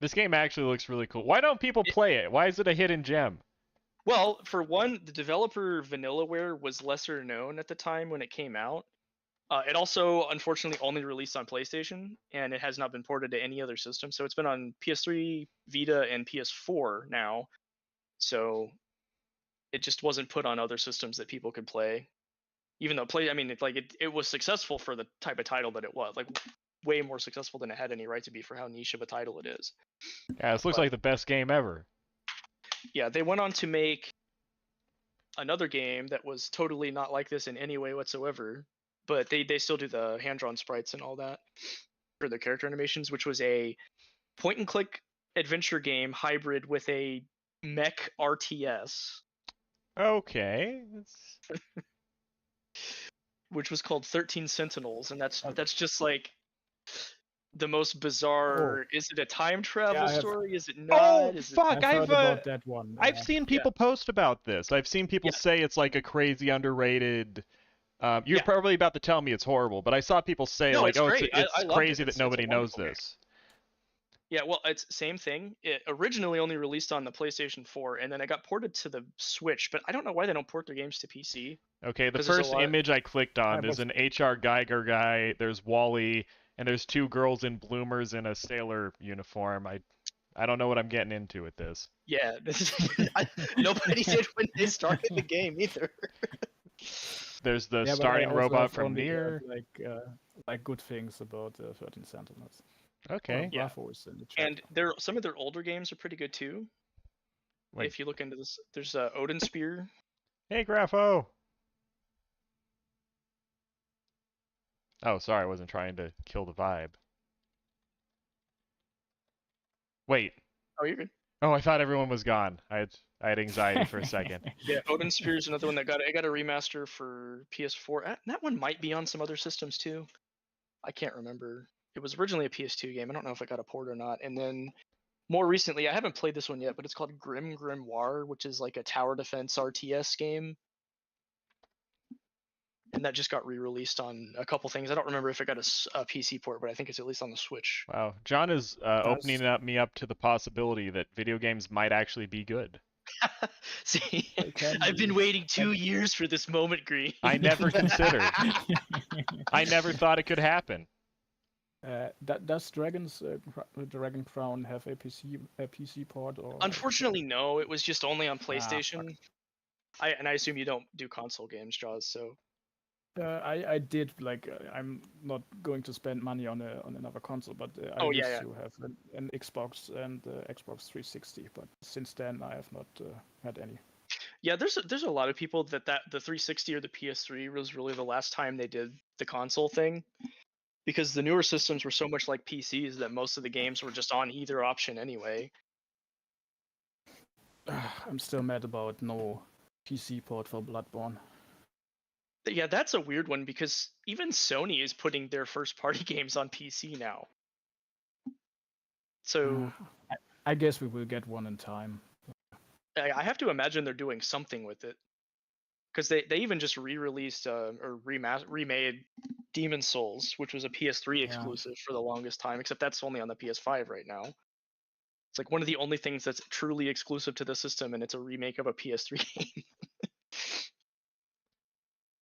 This game actually looks really cool. Why don't people play it? Why is it a hidden gem? Well, for one, the developer Vanillaware was lesser known at the time when it came out. It also, unfortunately, only released on PlayStation, and it has not been ported to any other system. So it's been on PS3, Vita, and PS4 now. So it just wasn't put on other systems that people could play. Even though it was successful for the type of title that it was, like way more successful than it had any right to be for how niche of a title it is. Yeah, this looks like the best game ever. Yeah, they went on to make another game that was totally not like this in any way whatsoever, but they still do the hand-drawn sprites and all that for their character animations, which was a point-and-click adventure game hybrid with a mech RTS. Okay. Which was called 13 Sentinels, and that's just like the most bizarre. Is it a time travel story? Is it not? Oh, fuck! I've heard about that one. I've seen people post about this. I've seen people say it's like a crazy underrated. You're probably about to tell me it's horrible, but I saw people say No, like, it's "Oh, great. it's crazy that It's nobody a knows wonderful this." Yeah, well, it's same thing. It originally only released on the PlayStation 4, and then it got ported to the Switch. But I don't know why they don't port their games to PC. Okay, the first image I clicked on, there's an H.R. Geiger guy, there's Wally, and there's two girls in bloomers in a sailor uniform. I don't know what I'm getting into with this. Yeah, nobody did when they started the game either. There's the starting robot from Nier. Like good things about 13 Sentinels. Okay. Yeah. And some of their older games are pretty good too. Wait. If you look into this, there's Odin Spear. Hey, Grapho. Oh, sorry, I wasn't trying to kill the vibe. Wait. Oh, you're good. Oh, I thought everyone was gone. I had anxiety for a second. Yeah, Odin Spear is another one that got a remaster for PS4. That one might be on some other systems too. I can't remember. It was originally a PS2 game. I don't know if it got a port or not. And then more recently, I haven't played this one yet, but it's called Grim Grimoire, which is like a tower defense RTS game. And that just got re-released on a couple things. I don't remember if it got a PC port, but I think it's at least on the Switch. Wow, John is opening me up to the possibility that video games might actually be good. See, I've been waiting 2 years for this moment, Green. I never considered. I never thought it could happen. Does Dragon Crown have a PC port? Or unfortunately, no. It was just only on PlayStation. I assume you don't do console games, Jaws. So I did I'm not going to spend money on another console, but I used to have an Xbox and Xbox 360. But since then, I have not had any. Yeah, there's a lot of people that the 360 or the PS3 was really the last time they did the console thing. Because the newer systems were so much like PCs that most of the games were just on either option anyway. I'm still mad about no PC port for Bloodborne. Yeah, that's a weird one because even Sony is putting their first-party games on PC now. So I guess we will get one in time. I have to imagine they're doing something with it. Because they even just re-released or remade Demon's Souls, which was a PS3 exclusive for the longest time, except that's only on the PS5 right now. It's like one of the only things that's truly exclusive to the system, and it's a remake of a PS3 game.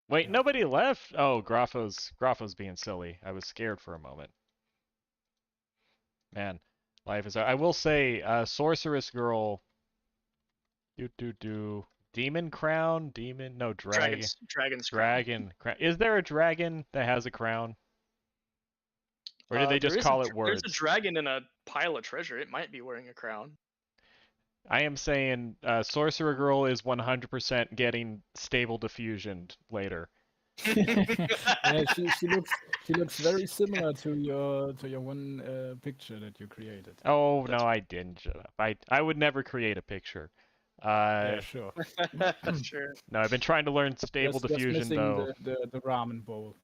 Wait, nobody left? Oh, Grapho's being silly. I was scared for a moment. Man, life is... I will say, Sorceress Girl... Demon Crown? Dragon's Dragon Crown. Is there a dragon that has a crown? Or did they just call it words? There's a dragon in a pile of treasure. It might be wearing a crown. I am saying Sorcerer Girl is 100% getting stable diffusion later. Yeah, she looks very similar to your one picture that you created. Oh, no, I didn't. Shut up. I would never create a picture. Yeah, sure. Sure. No, I've been trying to learn stable diffusion though. The ramen bowl.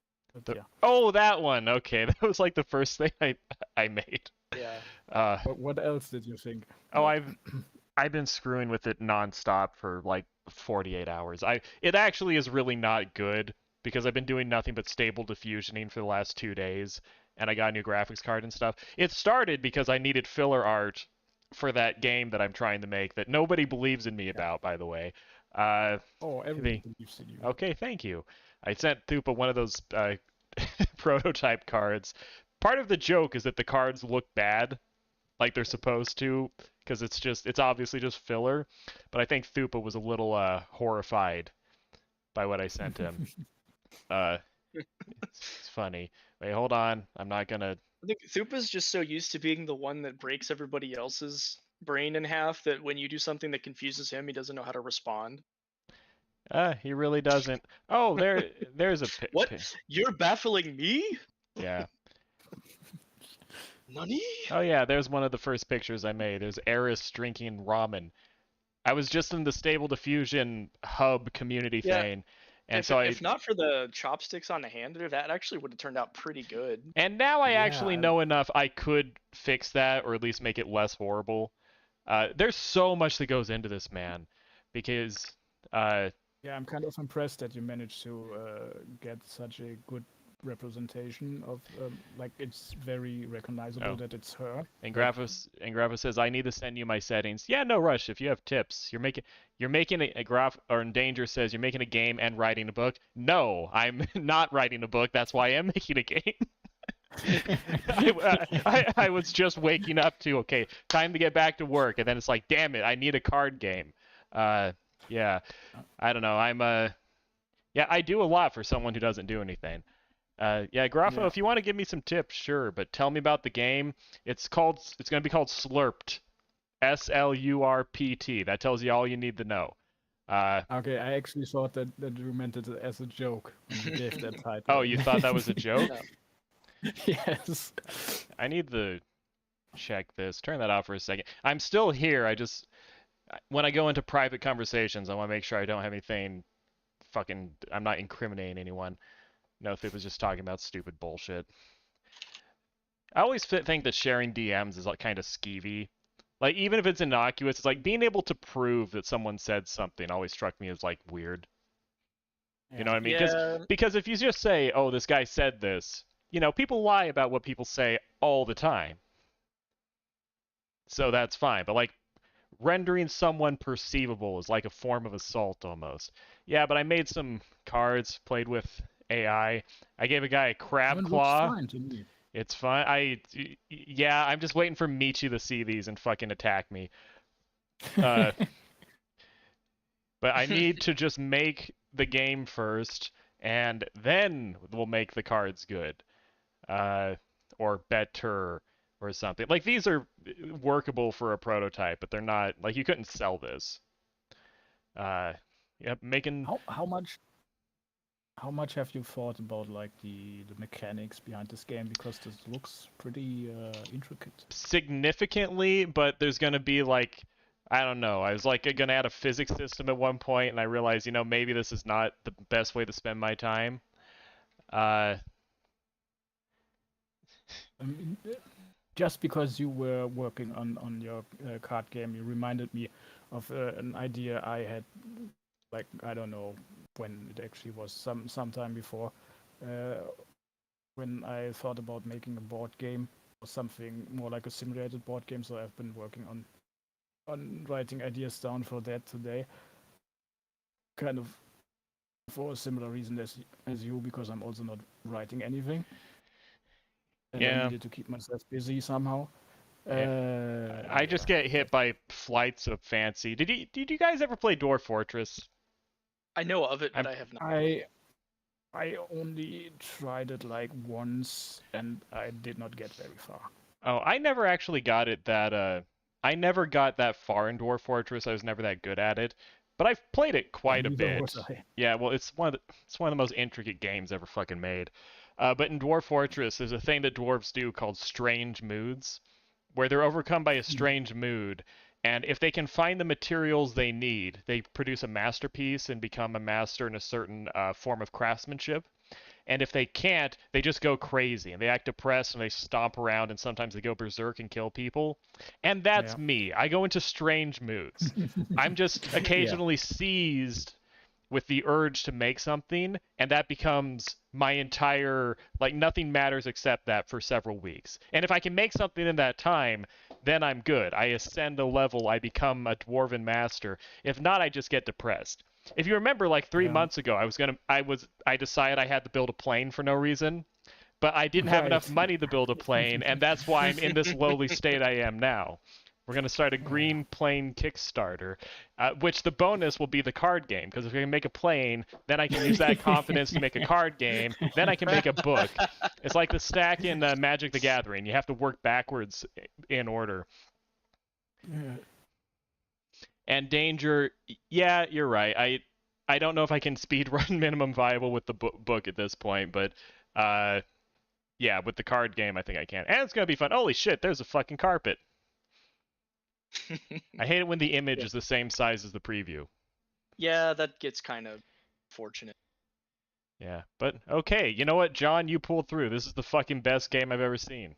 Oh, that one. Okay, that was like the first thing I made. Yeah. What else did you think? Oh, I've been screwing with it nonstop for like 48 hours. It actually is really not good because I've been doing nothing but stable diffusioning for the last 2 days, and I got a new graphics card and stuff. It started because I needed filler art for that game that I'm trying to make that nobody believes in me about, by the way. Everybody believes in you. Okay, thank you. I sent Thupa one of those prototype cards. Part of the joke is that the cards look bad, like they're supposed to, because it's obviously just filler. But I think Thupa was a little horrified by what I sent him. It's funny. Wait, hold on. I'm not gonna... I think Thupa's just so used to being the one that breaks everybody else's brain in half that when you do something that confuses him, he doesn't know how to respond. He really doesn't. Oh, there's a What? You're baffling me? Yeah. Nani? Oh yeah, there's one of the first pictures I made. There's Eris drinking ramen. I was just in the Stable Diffusion hub community thing, and if not for the chopsticks on the hand there, that actually would have turned out pretty good. And now I actually know enough. I could fix that, or at least make it less horrible. There's so much that goes into this, man, because. Yeah, I'm kind of impressed that you managed to get such a good representation of like it's very recognizable that it's her. And Grapho says, I need to send you my settings. Yeah, no rush. If you have tips, you're making a graph, or in Danger says you're making a game and writing a book. No, I'm not writing a book. That's why I'm making a game. I was just waking up to, okay, time to get back to work, and then it's like, damn it, I need a card game. Yeah, I don't know. Yeah, I do a lot for someone who doesn't do anything. Yeah, Grapho, if you want to give me some tips, sure, but tell me about the game. It's going to be called Slurpt. Slurpt. That tells you all you need to know. Okay, I actually thought that you meant it as a joke when you gave that title. Oh, you thought that was a joke? Yes. I need to check this. Turn that off for a second. I'm still here. When I go into private conversations, I want to make sure I don't have anything I'm not incriminating anyone. No, if it was just talking about stupid bullshit. I always think that sharing DMs is like kind of skeevy. Like, even if it's innocuous, it's like being able to prove that someone said something always struck me as like weird. You know what I mean? Because if you just say, oh, this guy said this, people lie about what people say all the time. So that's fine. But like, rendering someone perceivable is like a form of assault almost. Yeah, but I made some cards, played with AI. I gave a guy a crab claw. Looks fine to me. It's fine. Yeah, I'm just waiting for Michi to see these and fucking attack me. But I need to just make the game first, and then we'll make the cards good. Or better. Or something. Like, these are workable for a prototype, but they're not, like, you couldn't sell this. Making... How much have you thought about, like, the mechanics behind this game? Because this looks pretty intricate. Significantly, but there's gonna be, like, I don't know. I was, like, gonna add a physics system at one point, and I realized, maybe this is not the best way to spend my time. Just because you were working on your card game, you reminded me of an idea I had, like, I don't know when it actually was, some time before, when I thought about making a board game or something more like a simulated board game. So I've been working on writing ideas down for that today, kind of for a similar reason as you, because I'm also not writing anything. And I needed to keep myself busy somehow. I just get hit by flights of fancy. Did you guys ever play Dwarf Fortress? I know of it, but I have not. I only tried it like once, and I did not get very far. Oh, I never actually got it that. I never got that far in Dwarf Fortress. I was never that good at it, but I've played it quite a bit. Yeah, well, it's one of the most intricate games ever fucking made. But in Dwarf Fortress, there's a thing that dwarves do called strange moods, where they're overcome by a strange mood, and if they can find the materials they need, they produce a masterpiece and become a master in a certain form of craftsmanship. And if they can't, they just go crazy, and they act depressed, and they stomp around, and sometimes they go berserk and kill people. And that's me. I go into strange moods. I'm just occasionally seized with the urge to make something, and that becomes my entire, like, nothing matters except that for several weeks. And if I can make something in that time, then I'm good. I ascend a level, I become a dwarven master. If not, I just get depressed. If you remember, like 3 months ago, I decided I had to build a plane for no reason, but I didn't have enough money to build a plane, and that's why I'm in this lowly state I am now. We're going to start a green plane Kickstarter, which the bonus will be the card game, because if I can make a plane, then I can use that confidence to make a card game, then I can make a book. It's like the stack in Magic the Gathering. You have to work backwards in order. And Danger, yeah, you're right. I don't know if I can speed run minimum viable with the book at this point, but yeah, with the card game, I think I can. And it's gonna be fun. Holy shit, there's a fucking carpet. I hate it when the image is the same size as the preview. Yeah, that gets kind of fortunate. Yeah, but okay, you know what, John, you pulled through. This is the fucking best game I've ever seen.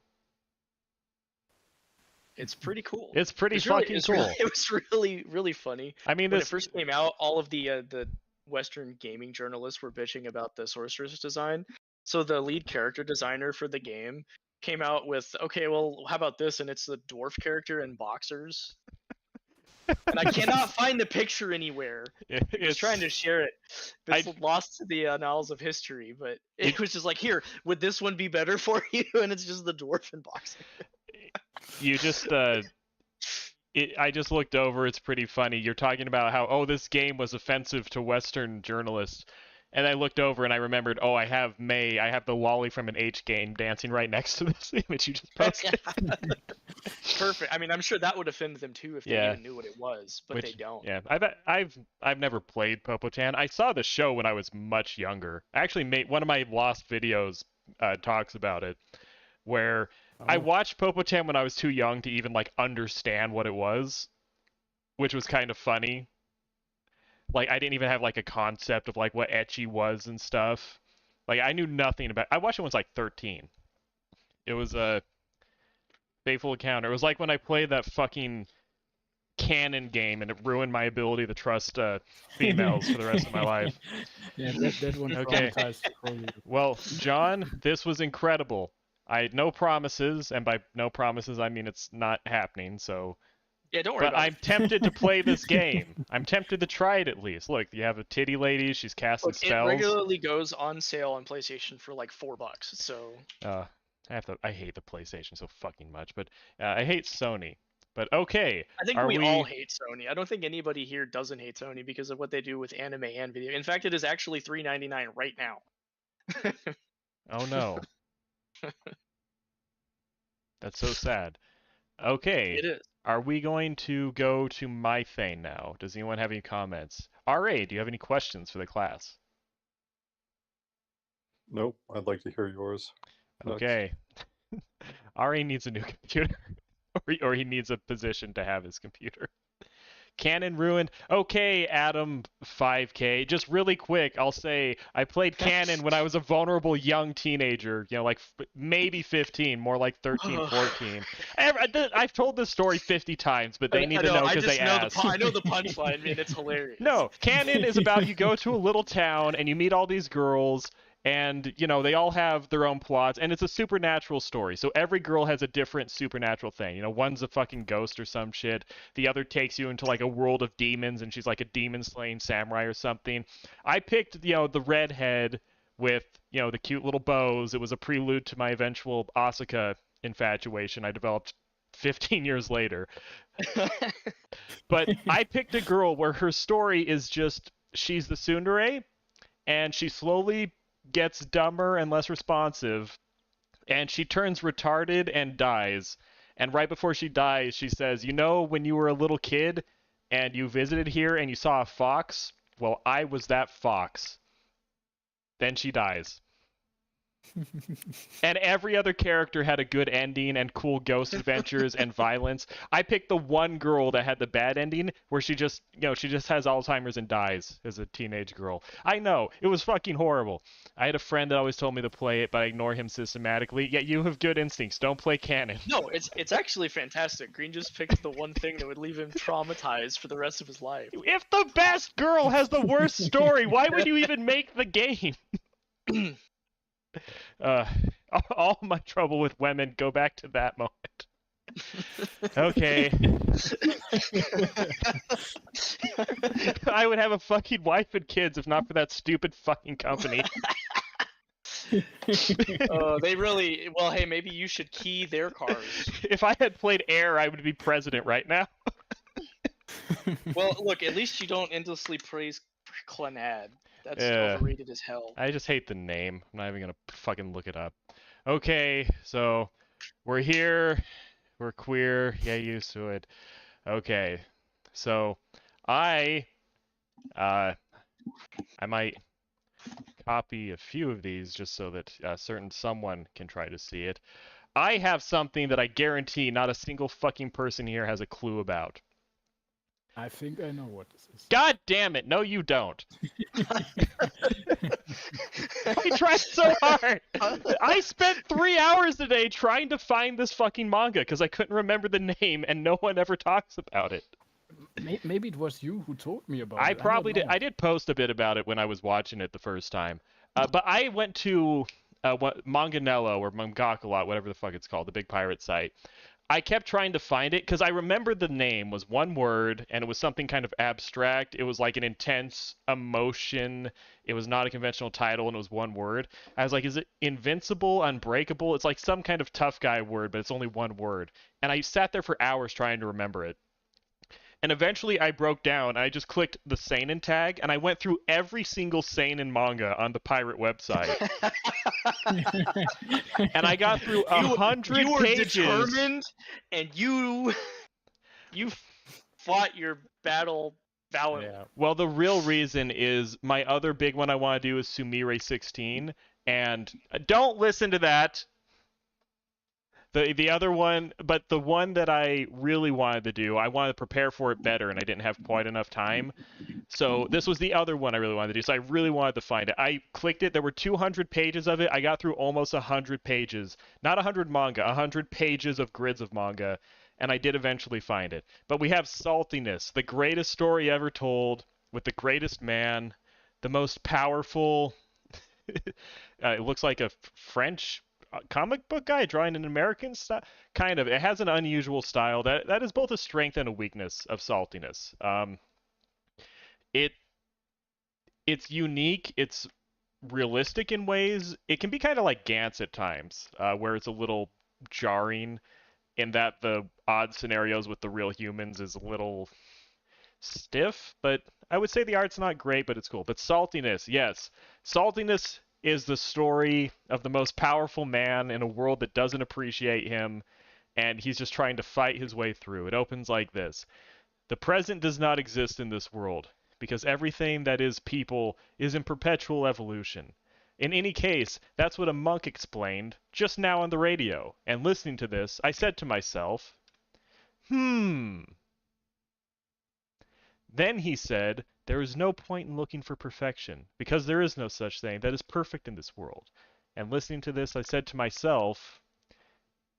It's pretty cool. It's pretty fucking cool. It was really, really funny. I mean, when it first came out, all of the Western gaming journalists were bitching about the sorceress design. So the lead character designer for the game came out with, okay, well, how about this? And it's the dwarf character in boxers. And I cannot find the picture anywhere. I was trying to share it. It's lost to the annals of history, but it was just like, here, would this one be better for you? And it's just the dwarf in boxers. You just, I just looked over. It's pretty funny. You're talking about how, oh, this game was offensive to Western journalists. And I looked over and I remembered, oh, I have the lolly from an H game dancing right next to this image you just posted. Perfect. I mean, I'm sure that would offend them too if they even knew what it was, but they don't. Yeah, I've never played Popotan. I saw the show when I was much younger. I actually made one of my lost videos talks about it, where I watched Popotan when I was too young to even like understand what it was, which was kind of funny. Like, I didn't even have, like, a concept of, like, what ecchi was and stuff. Like, I knew nothing about... I watched it when I was, like, 13. It was a faithful encounter. It was like when I played that fucking canon game and it ruined my ability to trust females for the rest of my life. Yeah, that one traumatized you. Well, John, this was incredible. I had no promises, and by no promises, I mean it's not happening, so... Yeah, don't worry about I'm tempted to play this game. I'm tempted to try it at least. Look, you have a titty lady. She's casting spells. It regularly goes on sale on PlayStation for like $4. So. I hate the PlayStation so fucking much, but I hate Sony. But okay. I think we all hate Sony. I don't think anybody here doesn't hate Sony because of what they do with anime and video. In fact, it is actually $3.99 right now. Oh no. That's so sad. Okay. It is. Are we going to go to Mythane now? Does anyone have any comments? RA, do you have any questions for the class? Nope, I'd like to hear yours. Okay. RA needs a new computer, or he needs a position to have his computer. Canon ruined. Okay, Adam 5K. Just really quick, I'll say I played Canon when I was a vulnerable young teenager. You know, like maybe 15, more like 13, 14. I've told this story 50 times, but they need to know because they asked. I know the punchline, man. It's hilarious. No, Canon is about you go to a little town and you meet all these girls. And, you know, they all have their own plots, and it's a supernatural story. So every girl has a different supernatural thing. You know, one's a fucking ghost or some shit. The other takes you into, like, a world of demons, and she's like a demon-slaying samurai or something. I picked, you know, the redhead with, you know, the cute little bows. It was a prelude to my eventual Asuka infatuation I developed 15 years later. But I picked a girl where her story is just, she's the tsundere, and she slowly gets dumber and less responsive, and she turns retarded and dies. And right before she dies, she says, you know, when you were a little kid and you visited here and you saw a fox? Well, I was that fox. Then she dies. And every other character had a good ending and cool ghost adventures and violence. I picked the one girl that had the bad ending where she just, you know, she just has Alzheimer's and dies as a teenage girl. I know, it was fucking horrible. I had a friend that always told me to play it, but I ignore him systematically. Yet you have good instincts. Don't play canon. No, it's actually fantastic. Green just picked the one thing that would leave him traumatized for the rest of his life. If the best girl has the worst story, why would you even make the game? All my trouble with women go back to that moment. Okay. I would have a fucking wife and kids if not for that stupid fucking company. They really... Well, hey, maybe you should key their cars. If I had played Air, I would be president right now. Well, look, at least you don't endlessly praise Clannad. That's overrated as hell. I just hate the name. I'm not even gonna fucking look it up. Okay, so we're here. We're queer. Yeah, used to it. Okay, so I I might copy a few of these just so that certain someone can try to see it. I have something that I guarantee not a single fucking person here has a clue about. I think I know what this is. God damn it! No, you don't. I tried so hard. I spent 3 hours today trying to find this fucking manga because I couldn't remember the name, and no one ever talks about it. Maybe it was you who told me about it. I probably did. I did post a bit about it when I was watching it the first time. But I went to Manganello or Mangakalot, whatever the fuck it's called, the big pirate site. I kept trying to find it because I remembered the name was one word and it was something kind of abstract. It was like an intense emotion. It was not a conventional title and it was one word. I was like, is it invincible, unbreakable? It's like some kind of tough guy word, but it's only one word. And I sat there for hours trying to remember it. And eventually I broke down and I just clicked the seinen tag and I went through every single seinen manga on the pirate website. And I got through 100 you were pages. Determined, and you fought your battle valiantly. Yeah. Well, the real reason is my other big one I want to do is Sumire 16, and don't listen to that. The other one, but the one that I really wanted to do, I wanted to prepare for it better, and I didn't have quite enough time. So this was the other one I really wanted to do. So I really wanted to find it. I clicked it. There were 200 pages of it. I got through almost 100 pages. Not 100 manga, 100 pages of grids of manga. And I did eventually find it. But we have Saltiness, the greatest story ever told, with the greatest man, the most powerful. It looks like a French comic book guy drawing an American style. Kind of. It has an unusual style. That is both a strength and a weakness of Saltiness. It's unique. It's realistic in ways. It can be kind of like Gantz at times, where it's a little jarring in that the odd scenarios with the real humans is a little stiff, but I would say the art's not great, but it's cool. But Saltiness, yes. Saltiness is the story of the most powerful man in a world that doesn't appreciate him, and he's just trying to fight his way through. It opens like this. The present does not exist in this world, because everything that is people is in perpetual evolution. In any case, that's what a monk explained just now on the radio, and listening to this, I said to myself, Then he said, there is no point in looking for perfection, because there is no such thing that is perfect in this world. And listening to this, I said to myself,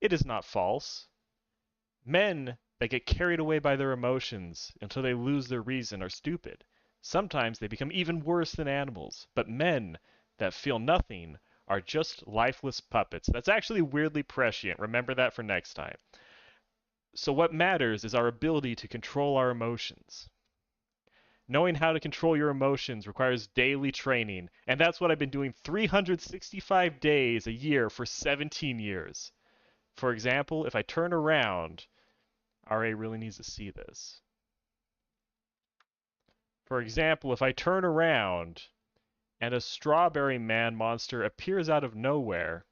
it is not false. Men that get carried away by their emotions until they lose their reason are stupid. Sometimes they become even worse than animals, but men that feel nothing are just lifeless puppets. That's actually weirdly prescient. Remember that for next time. So what matters is our ability to control our emotions. Knowing how to control your emotions requires daily training, and that's what I've been doing 365 days a year for 17 years. For example, if I turn around, RA really needs to see this. For example, if I turn around and a strawberry man monster appears out of nowhere,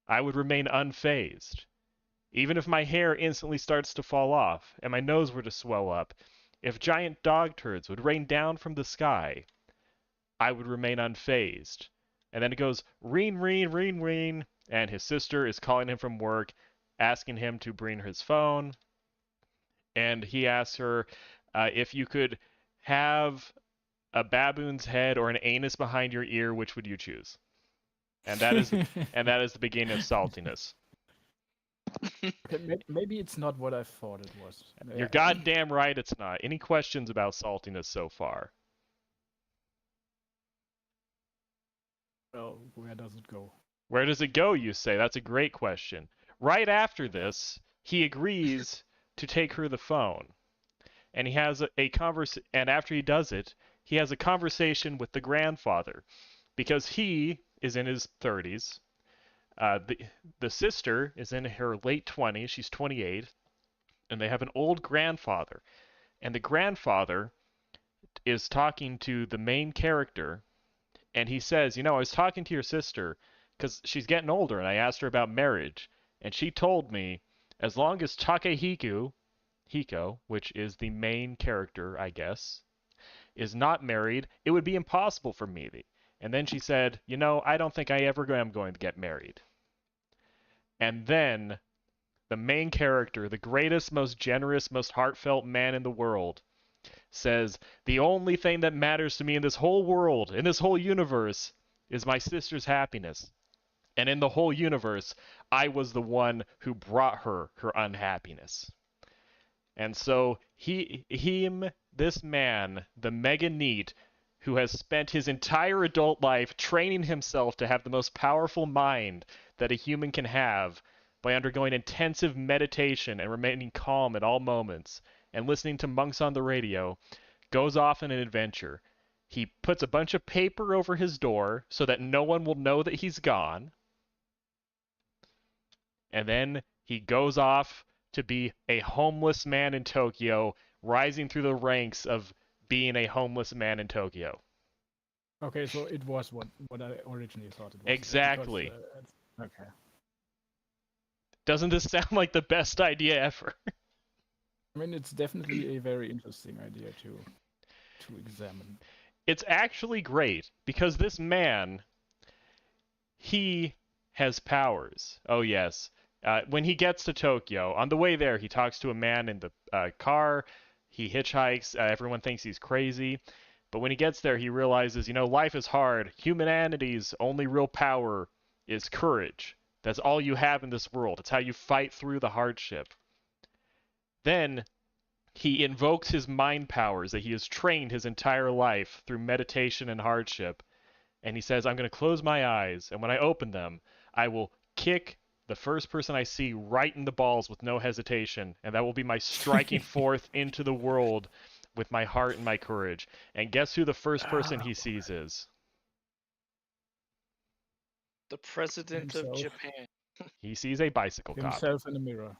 I would remain unfazed. Even if my hair instantly starts to fall off and my nose were to swell up, if giant dog turds would rain down from the sky, I would remain unfazed. And then it goes, reen, reen, reen, reen, and his sister is calling him from work, asking him to bring his phone. And he asks her if you could have a baboon's head or an anus behind your ear, which would you choose? And that is the beginning of Saltiness. Maybe it's not what I thought it was. You're goddamn right it's not. Any questions about Saltiness so far? Well, where does it go? Where does it go, you say? That's a great question. Right after this, he agrees to take her the phone. And he has and after he does it, he has a conversation with the grandfather. Because he is in his 30s. The sister is in her late 20s. She's 28. And they have an old grandfather. And the grandfather is talking to the main character. And he says, I was talking to your sister because she's getting older. And I asked her about marriage. And she told me, as long as Takehiko, which is the main character, I guess, is not married, it would be impossible for me. And then she said, you know, I don't think I ever am going to get married. And then the main character, the greatest, most generous, most heartfelt man in the world, says, the only thing that matters to me in this whole world, in this whole universe, is my sister's happiness. And in the whole universe, I was the one who brought her her unhappiness. And so this man, the Mega NEET, who has spent his entire adult life training himself to have the most powerful mind that a human can have by undergoing intensive meditation and remaining calm at all moments and listening to monks on the radio, goes off on an adventure. He puts a bunch of paper over his door so that no one will know that he's gone. And then he goes off to be a homeless man in Tokyo, rising through the ranks of being a homeless man in Tokyo. Okay, so it was what I originally thought it was. Exactly. Because, okay. Doesn't this sound like the best idea ever? I mean, it's definitely a very interesting idea to examine. It's actually great because this man, he has powers. Oh yes. When he gets to Tokyo, on the way there, he talks to a man in the car. He hitchhikes. Everyone thinks he's crazy. But when he gets there, he realizes, you know, life is hard. Humanity's only real power is courage. That's all you have in this world. It's how you fight through the hardship. Then he invokes his mind powers that he has trained his entire life through meditation and hardship. And he says, I'm going to close my eyes. And when I open them, I will kick the first person I see right in the balls with no hesitation. And that will be my striking forth into the world with my heart and my courage. And guess who the first person he sees is? The president of Japan. He sees a bicycle cop. Himself in the mirror.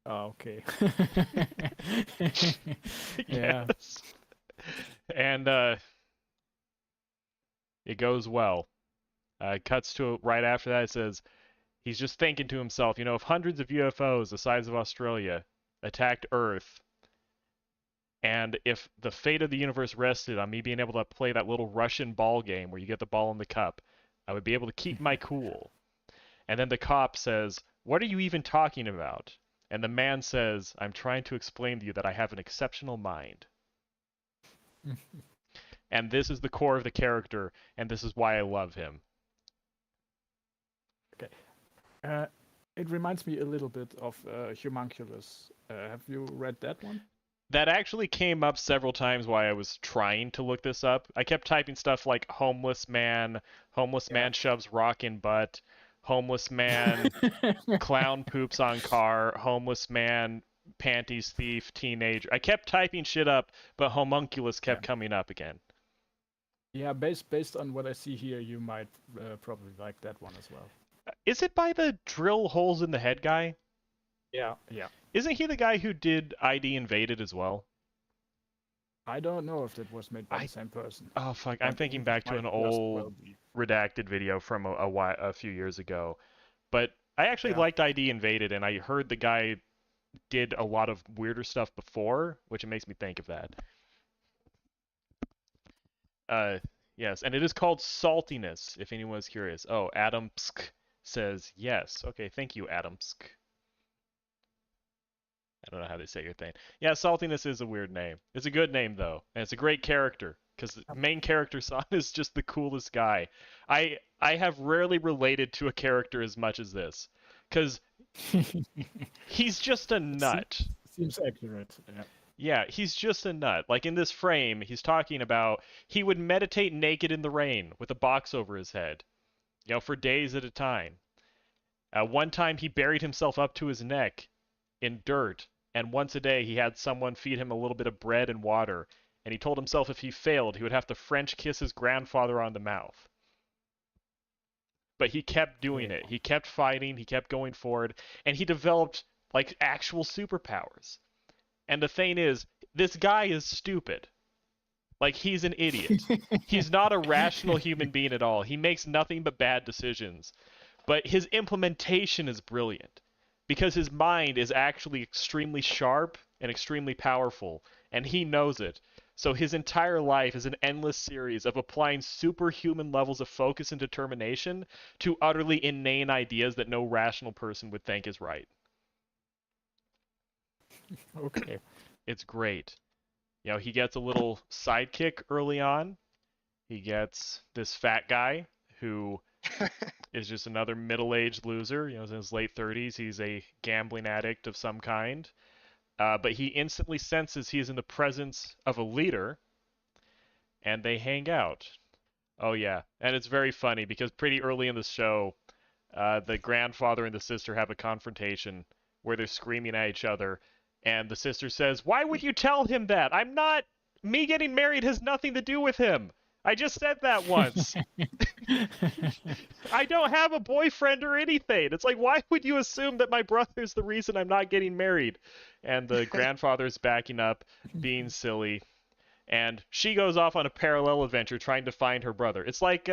Oh, okay. Yeah. And it goes well. Cuts to right after that. It says, he's just thinking to himself, you know, if hundreds of UFOs the size of Australia attacked Earth, and if the fate of the universe rested on me being able to play that little Russian ball game where you get the ball in the cup, I would be able to keep my cool. And then the cop says, what are you even talking about? And the man says, I'm trying to explain to you that I have an exceptional mind. And this is the core of the character, and this is why I love him. Okay. It reminds me a little bit of Homunculus. Have you read that one? That actually came up several times while I was trying to look this up. I kept typing stuff like homeless man shoves rock in butt, homeless man, clown poops on car, homeless man, panties thief, teenager. I kept typing shit up, but Homunculus kept coming up again. Yeah, based on what I see here, you might probably like that one as well. Is it by the drill holes in the head guy? Yeah. Isn't he the guy who did ID Invaded as well? I don't know if that was made by the same person. Oh fuck! I'm thinking back to an old redacted video from a few years ago, but I actually liked ID Invaded, and I heard the guy did a lot of weirder stuff before, which it makes me think of that. Yes, and it is called Saltiness, if anyone is curious. Oh, Adamsk says yes. Okay, thank you, Adamsk. I don't know how they say your thing. Yeah, Saltiness is a weird name. It's a good name, though, and it's a great character, because the main character, San, is just the coolest guy. I have rarely related to a character as much as this, because he's just a nut. Seems accurate, yeah. Yeah, he's just a nut. Like in this frame, he's talking about he would meditate naked in the rain with a box over his head, you know, for days at a time. One time he buried himself up to his neck in dirt, and once a day he had someone feed him a little bit of bread and water, and he told himself if he failed, he would have to French kiss his grandfather on the mouth. But he kept doing it. He kept fighting, he kept going forward, and he developed like actual superpowers. And the thing is, this guy is stupid. Like, he's an idiot. He's not a rational human being at all. He makes nothing but bad decisions. But his implementation is brilliant. Because his mind is actually extremely sharp and extremely powerful. And he knows it. So his entire life is an endless series of applying superhuman levels of focus and determination to utterly inane ideas that no rational person would think is right. Okay. It's great. You know, he gets a little sidekick early on. He gets this fat guy who is just another middle-aged loser. You know, in his late 30s. He's a gambling addict of some kind. But he instantly senses he is in the presence of a leader, and they hang out. Oh, yeah. And it's very funny because pretty early in the show, the grandfather and the sister have a confrontation where they're screaming at each other, and the sister says, "Why would you tell him that? I'm not... Me getting married has nothing to do with him. I just said that once. I don't have a boyfriend or anything. It's like, why would you assume that my brother's the reason I'm not getting married?" And the grandfather's backing up, being silly. And she goes off on a parallel adventure trying to find her brother. It's like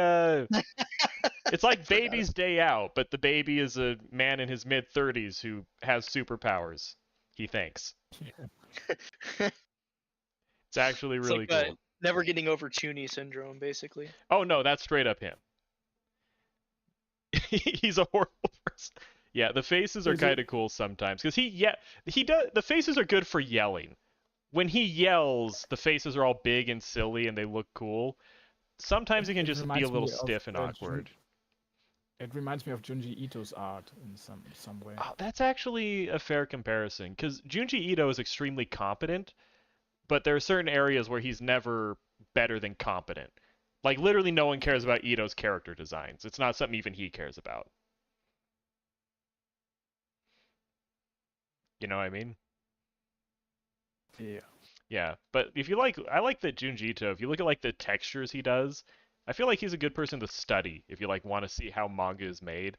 Baby's Day Out, but the baby is a man in his mid-30s who has superpowers, he thinks. Yeah. It's actually really cool. Never getting over Chuny syndrome, basically. Oh no, that's straight up him. He's a horrible person. Yeah, the faces are kind of cool sometimes because he does. The faces are good for yelling. When he yells, the faces are all big and silly and they look cool. Sometimes he can just be a little stiff and awkward. It reminds me of Junji Ito's art in some way. Oh, that's actually a fair comparison because Junji Ito is extremely competent, but there are certain areas where he's never better than competent. Like, literally no one cares about Ito's character designs. It's not something even he cares about. You know what I mean? Yeah. Yeah, but if you like, I like that Junji Ito, if you look at like the textures he does, I feel like he's a good person to study if you like want to see how manga is made.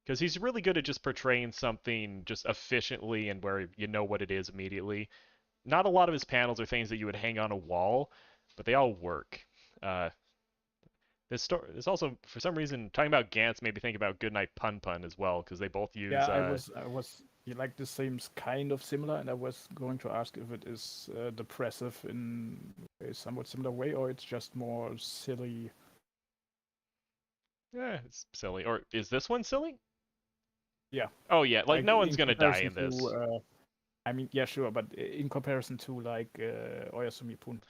Because he's really good at just portraying something just efficiently and where you know what it is immediately. Not a lot of his panels are things that you would hang on a wall, but they all work. This also, for some reason, talking about Gantz made me think about Goodnight Pun Pun as well, because they both use... Yeah, I was like, this seems kind of similar, and I was going to ask if it is depressive in a somewhat similar way, or it's just more silly. Yeah, it's silly. Or is this one silly? Yeah. Oh, yeah, like no one's gonna die in this. I mean, yeah, sure, but in comparison to, like, Oyasumi Pun.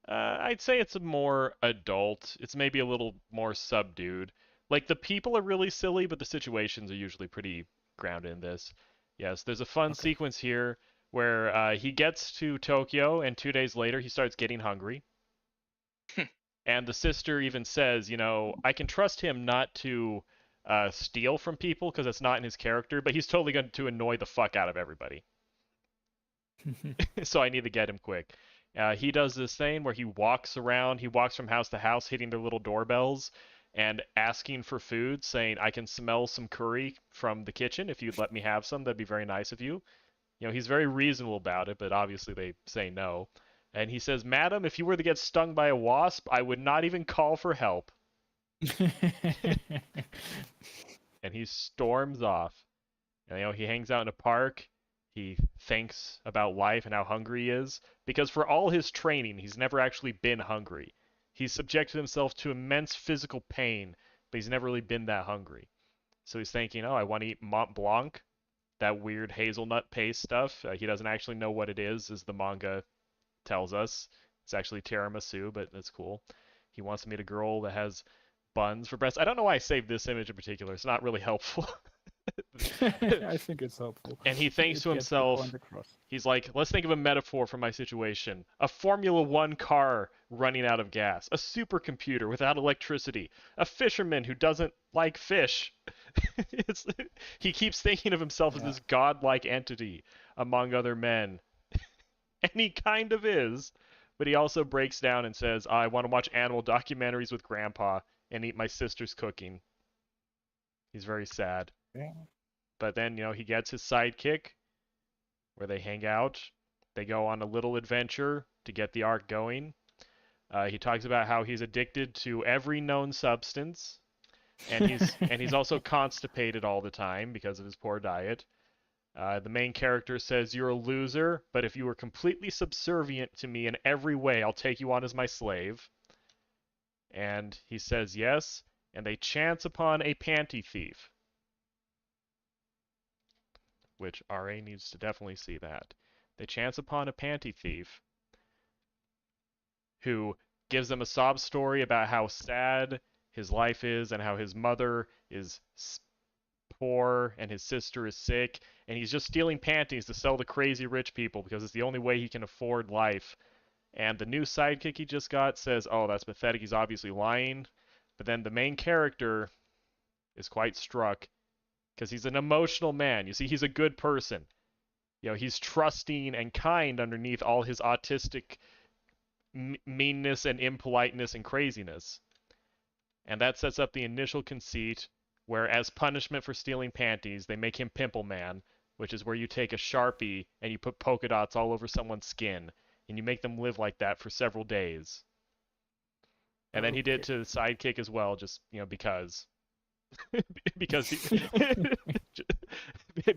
I'd say it's more adult. It's maybe a little more subdued. Like, the people are really silly, but the situations are usually pretty grounded in this. Yes, there's a fun sequence here where he gets to Tokyo, and 2 days later he starts getting hungry. And the sister even says, you know, I can trust him not to steal from people because it's not in his character, but he's totally going to annoy the fuck out of everybody. So I need to get him quick. He does this thing where he walks around, he walks from house to house hitting their little doorbells and asking for food, saying, I can smell some curry from the kitchen. If you'd let me have some, that'd be very nice of you. You know, he's very reasonable about it, but obviously they say no. And he says, Madam, if you were to get stung by a wasp, I would not even call for help. And he storms off. And, you know, he hangs out in a park. He thinks about life and how hungry he is, because for all his training, he's never actually been hungry. He's subjected himself to immense physical pain, but he's never really been that hungry. So he's thinking, oh, I want to eat Mont Blanc, that weird hazelnut paste stuff. He doesn't actually know what it is, as the manga tells us. It's actually tiramisu, but that's cool. He wants to meet a girl that has buns for breasts. I don't know why I saved this image in particular. It's not really helpful. I think it's helpful. And he thinks to himself, he's like, let's think of a metaphor for my situation. A Formula One car running out of gas. A supercomputer without electricity. A fisherman who doesn't like fish. He keeps thinking of himself as this godlike entity among other men. And he kind of is. But he also breaks down and says, I want to watch animal documentaries with Grandpa and eat my sister's cooking. He's very sad. Yeah. But then, you know, he gets his sidekick where they hang out. They go on a little adventure to get the arc going. He talks about how he's addicted to every known substance, and he's also constipated all the time because of his poor diet. The main character says, "You're a loser, but if you are completely subservient to me in every way, I'll take you on as my slave." And he says yes, and they chance upon a panty thief. Which RA needs to definitely see that. They chance upon a panty thief who gives them a sob story about how sad his life is and how his mother is poor and his sister is sick, and he's just stealing panties to sell to crazy rich people because it's the only way he can afford life. And the new sidekick he just got says, "Oh, that's pathetic, he's obviously lying." But then the main character is quite struck because he's an emotional man. You see, he's a good person. You know, he's trusting and kind underneath all his autistic meanness and impoliteness and craziness. And that sets up the initial conceit where, as punishment for stealing panties, they make him Pimple Man, which is where you take a Sharpie and you put polka dots all over someone's skin, and you make them live like that for several days. And then he did to the sidekick as well, just, you know, because because he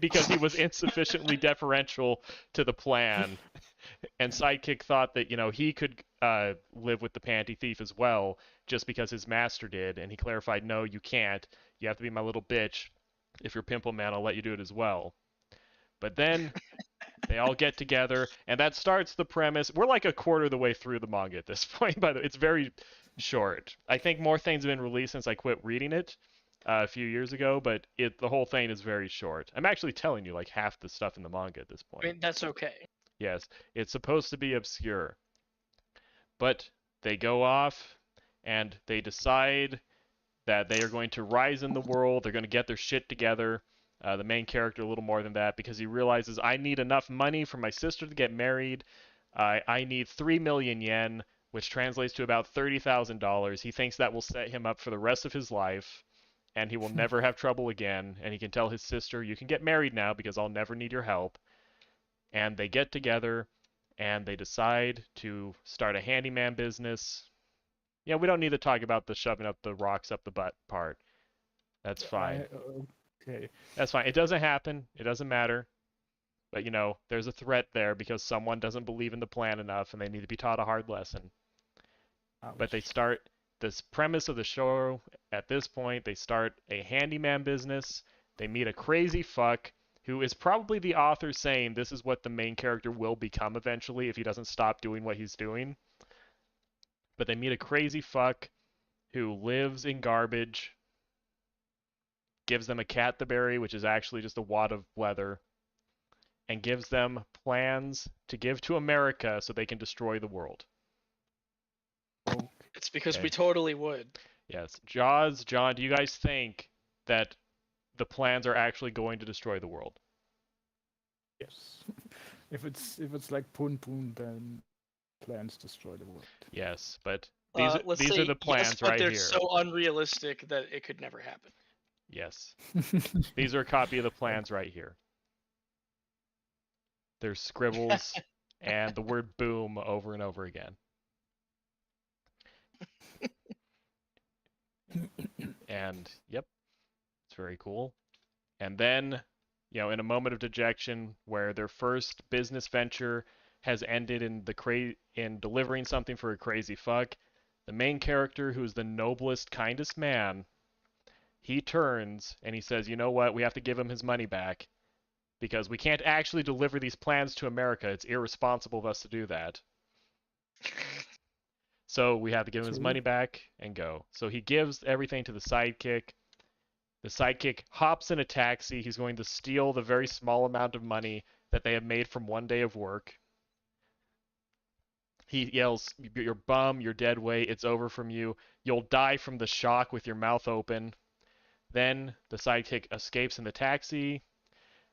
because he was insufficiently deferential to the plan. And sidekick thought that, you know, he could live with the panty thief as well, just because his master did, and he clarified, "No, you can't. You have to be my little bitch. If you're Pimple Man, I'll let you do it as well." But then they all get together, and that starts the premise. We're like a quarter of the way through the manga at this point, by the way. It's very short. I think more things have been released since I quit reading it a few years ago, but the whole thing is very short. I'm actually telling you like half the stuff in the manga at this point. I mean, that's okay. Yes, it's supposed to be obscure. But they go off, and they decide that they are going to rise in the world. They're going to get their shit together. The main character a little more than that, because he realizes, I need enough money for my sister to get married. I need 3 million yen, which translates to about $30,000. He thinks that will set him up for the rest of his life, and he will never have trouble again. And he can tell his sister, "You can get married now because I'll never need your help." And they get together, and they decide to start a handyman business. Yeah, we don't need to talk about the shoving up the rocks up the butt part. That's fine. Okay. That's fine. It doesn't happen. It doesn't matter. But, you know, there's a threat there because someone doesn't believe in the plan enough and they need to be taught a hard lesson. But they start this premise of the show at this point. They start a handyman business. They meet a crazy fuck who is probably the author saying this is what the main character will become eventually if he doesn't stop doing what he's doing. But they meet a crazy fuck who lives in garbage, gives them a cat to bury, which is actually just a wad of leather, and gives them plans to give to America so they can destroy the world. It's because we totally would. Yes. John, do you guys think that the plans are actually going to destroy the world? Yes. If it's like Pun Pun, then plans destroy the world. Yes, but these are the plans yes, but right they're here. so unrealistic that it could never happen. Yes. These are a copy of the plans right here. There's scribbles and the word boom over and over again. And, yep, it's very cool. And then, you know, in a moment of dejection where their first business venture has ended in delivering something for a crazy fuck, the main character, who is the noblest, kindest man, he turns and he says, "You know what? We have to give him his money back because we can't actually deliver these plans to America. It's irresponsible of us to do that. So we have to give him his money back and go." So he gives everything to the sidekick. The sidekick hops in a taxi. He's going to steal the very small amount of money that they have made from one day of work. He yells, "You're bum, you're dead weight, it's over from you. You'll die from the shock with your mouth open." Then the sidekick escapes in the taxi,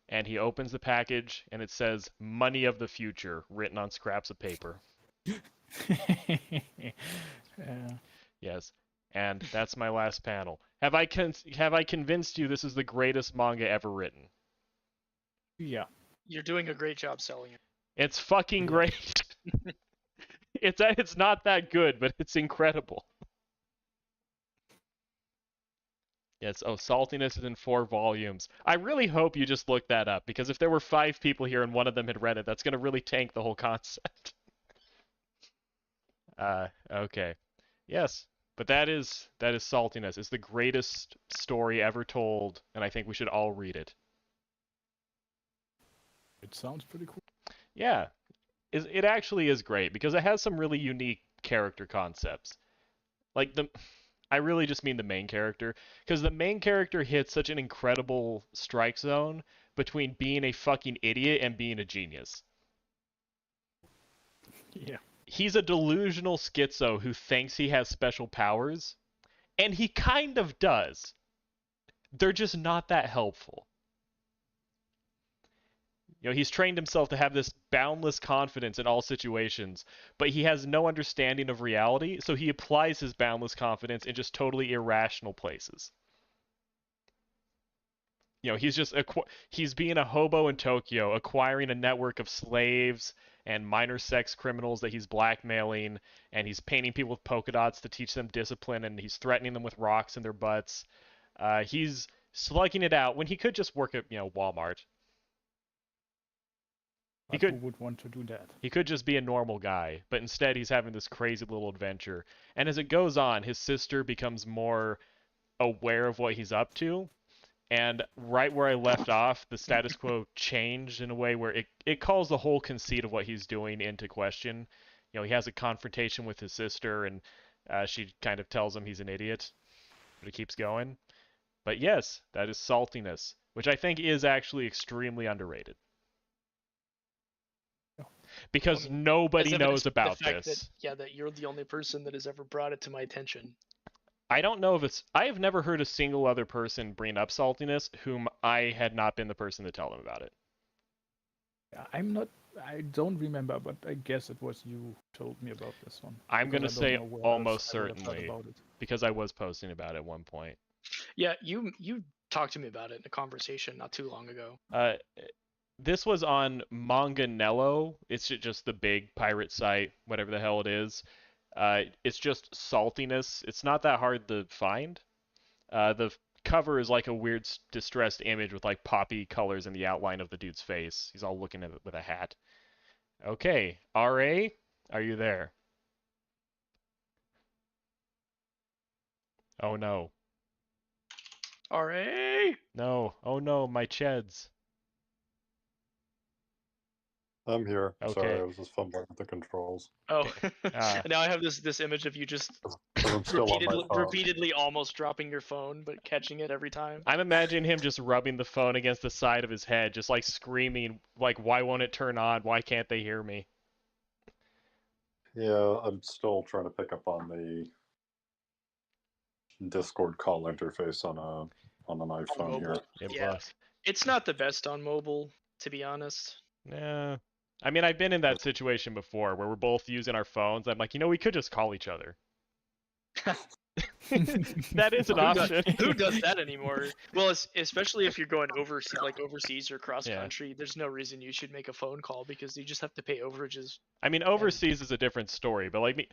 and he opens the package, and it says, "Money of the future," written on scraps of paper. Yes, and that's my last panel. Have I convinced you this is the greatest manga ever written? Yeah. You're doing a great job selling it. It's fucking great. It's not that good, but it's incredible. Yes, oh, Saltiness is in 4 volumes. I really hope you just looked that up, because if there were 5 people here and one of them had read it, that's going to really tank the whole concept. Okay. Yes, but that is Saltiness. It's the greatest story ever told, and I think we should all read it. It sounds pretty cool. Yeah, it actually is great because it has some really unique character concepts. Like I really just mean the main character, because the main character hits such an incredible strike zone between being a fucking idiot and being a genius. Yeah. He's a delusional schizo who thinks he has special powers, and he kind of does. They're just not that helpful. You know, he's trained himself to have this boundless confidence in all situations, but he has no understanding of reality, so he applies his boundless confidence in just totally irrational places. You know, he's being a hobo in Tokyo, acquiring a network of slaves and minor sex criminals that he's blackmailing, and he's painting people with polka dots to teach them discipline, and he's threatening them with rocks in their butts. He's slugging it out when he could just work at, Walmart. Who would want to do that? He could just be a normal guy, but instead he's having this crazy little adventure. And as it goes on, his sister becomes more aware of what he's up to. And right where I left off, the status quo changed in a way where it calls the whole conceit of what he's doing into question. You know, he has a confrontation with his sister, and she kind of tells him he's an idiot, but he keeps going. But yes, that is Saltiness, which I think is actually extremely underrated. Because nobody knows about this. That you're the only person that has ever brought it to my attention. I don't know if I have never heard a single other person bring up Saltiness whom I had not been the person to tell them about it. I don't remember, but I guess it was you who told me about this one. I'm going to say almost certainly, because I was posting about it at one point. Yeah, you talked to me about it in a conversation not too long ago. This was on Manganello. It's just the big pirate site, whatever the hell it is. It's just Saltiness. It's not that hard to find. The cover is like a weird distressed image with like poppy colors in the outline of the dude's face. He's all looking at it with a hat. Okay, RA, are you there? Oh no. RA! No. Oh no, my cheds. I'm here. Okay. Sorry, I was just fumbling with the controls. Oh, now I have this image of you just repeatedly almost dropping your phone, but catching it every time. I'm imagining him just rubbing the phone against the side of his head, just like screaming, like, why won't it turn on? Why can't they hear me? Yeah, I'm still trying to pick up on the Discord call interface on an iPhone here. Yeah, it's not the best on mobile, to be honest. Yeah. I mean, I've been in that situation before where we're both using our phones. I'm like, we could just call each other. That is an option. Who does that anymore? Well, especially if you're going overseas or cross country, there's no reason you should make a phone call because you just have to pay overages. I mean, overseas is a different story, but like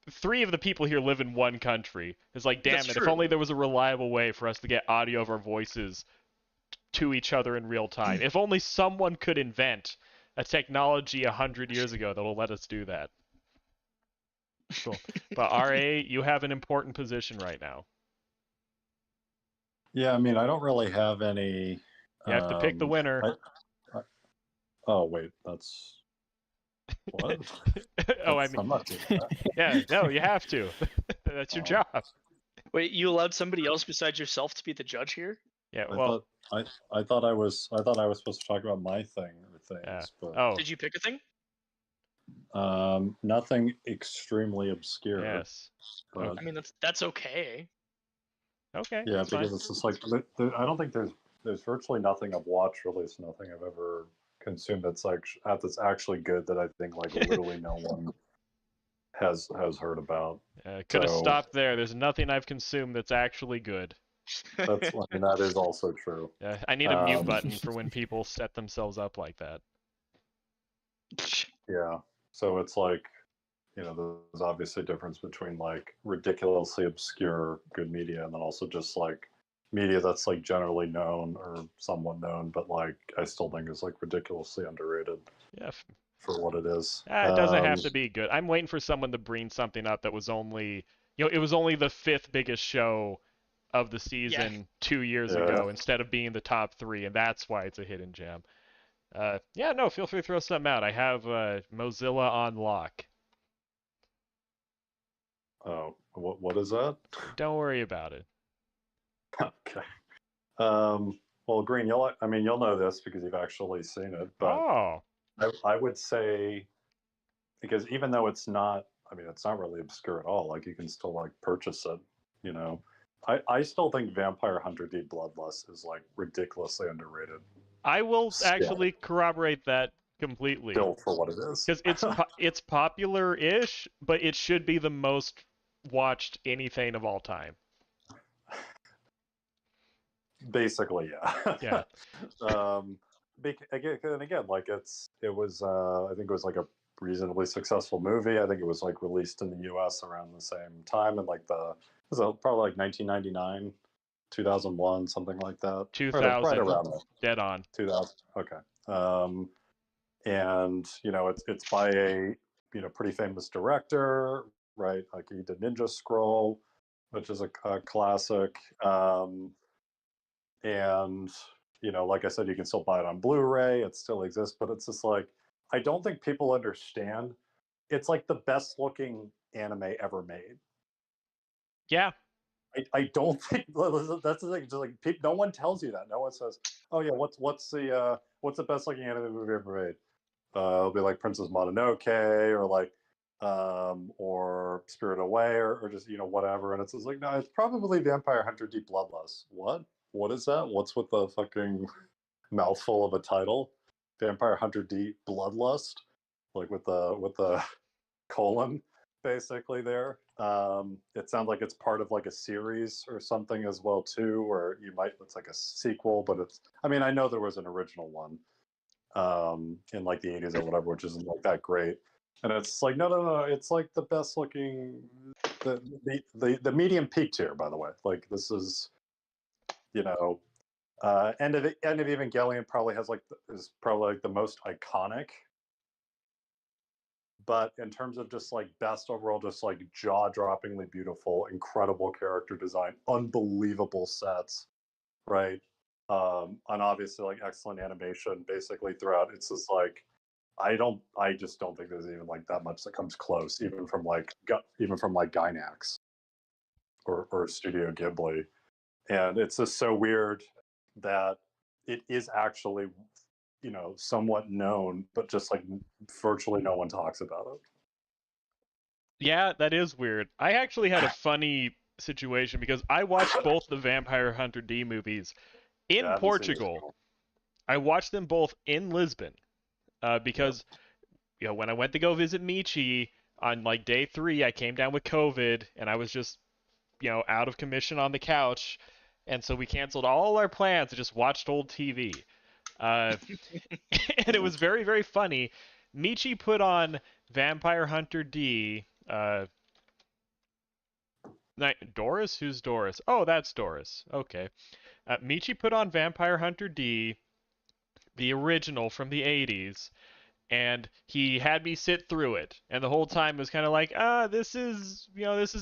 3 of the people here live in one country. It's like, damn it, if only there was a reliable way for us to get audio of our voices to each other in real time. If only someone could invent a technology 100 years ago that'll let us do that. Cool. But RA, you have an important position right now. Yeah, I mean, I don't really have any... You have to pick the winner. Oh, wait, that's... What? I'm not doing that. Yeah, no, you have to. That's your job. Wait, you allowed somebody else besides yourself to be the judge here? Yeah, well... I thought I was supposed to talk about my thing or things. But... Oh. Did you pick a thing? Nothing extremely obscure. Yes. But... I mean, that's okay. Okay. Yeah, because it's just like I don't think there's virtually nothing I've watched, or at least nothing I've ever consumed that's actually good that I think like literally no one has heard about. Could have stopped there. There's nothing I've consumed that's actually good. That is also true. Yeah, I need a mute button for when people set themselves up like that. Yeah, so it's like, there's obviously a difference between like ridiculously obscure good media and then also just like media that's like generally known or somewhat known, but like I still think is like ridiculously underrated. Yeah. For what it is. It doesn't have to be good. I'm waiting for someone to bring something up that was only, it was only the 5th biggest show of the season 2 years ago instead of being the top 3, and that's why it's a hidden gem. Yeah, no, feel free to throw something out. I have Mozilla on lock. Oh, what is that? Don't worry about it. Okay. Well, Green, you'll know this because you've actually seen it, but I would say, because even though it's not really obscure at all, like you can still like purchase it, you know. I still think Vampire Hunter D Bloodlust is like ridiculously underrated. I will actually corroborate that completely. Still for what it is. Because it's popular-ish, but it should be the most watched anything of all time. Basically, yeah. Yeah. Again, like it was I think it was like a reasonably successful movie. I think it was like released in the U.S. around the same time, and like it was probably like 1999, 2001, something like that. 2000, right around there. Dead on. 2000. Okay. And it's by a pretty famous director, right? Like he did Ninja Scroll, which is a classic. And like I said, you can still buy it on Blu-ray. It still exists, but it's just like, I don't think people understand. It's like the best looking anime ever made. Yeah. I don't think that's the thing. Just like no one tells you that. No one says, "Oh yeah, what's the best looking anime movie ever made?" It'll be like Princess Mononoke or like or Spirit Away or just whatever. And it's just like, no, it's probably Vampire Hunter D Bloodlust. What is that? What's with the fucking mouthful of a title? Vampire Hunter D Bloodlust, like with the colon basically there. It sounds like it's part of like a series or something as well too, or it's like a sequel, but I know there was an original one in like the 80s or whatever, which isn't like that great. And it's like no, it's like the best looking, the medium peak tier, by the way. Like this is End of Evangelion probably is probably like the most iconic. But in terms of just like best overall, just like jaw-droppingly beautiful, incredible character design, unbelievable sets, right? And obviously like excellent animation basically throughout. It's just like I just don't think there's even like that much that comes close, even from like Gainax or Studio Ghibli. And it's just so weird that it is actually somewhat known, but just like virtually no one talks about it. Yeah, that is weird. I actually had a funny situation because I watched both the Vampire Hunter D movies in Portugal. I watched them both in Lisbon because when I went to go visit Michi on like day 3, I came down with COVID and I was just out of commission on the couch. And so we canceled all our plans and just watched old TV. And it was very, very funny. Michi put on Vampire Hunter D. Doris? Who's Doris? Oh, that's Doris. Okay. Michi put on Vampire Hunter D, the original from the 80s, and he had me sit through it. And the whole time was kind of like, this is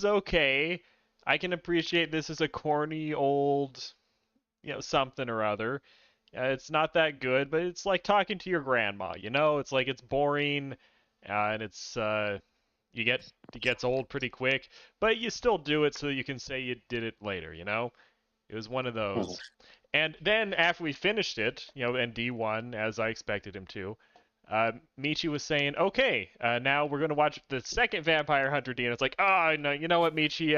okay. I can appreciate this as a corny old, something or other. It's not that good, but it's like talking to your grandma, It's like it's boring, and it gets old pretty quick, but you still do it so you can say you did it later, It was one of those. And then after we finished it, and D won as I expected him to, Michi was saying, okay, now we're going to watch the second Vampire Hunter D, and it's like, no, you know what, Michi,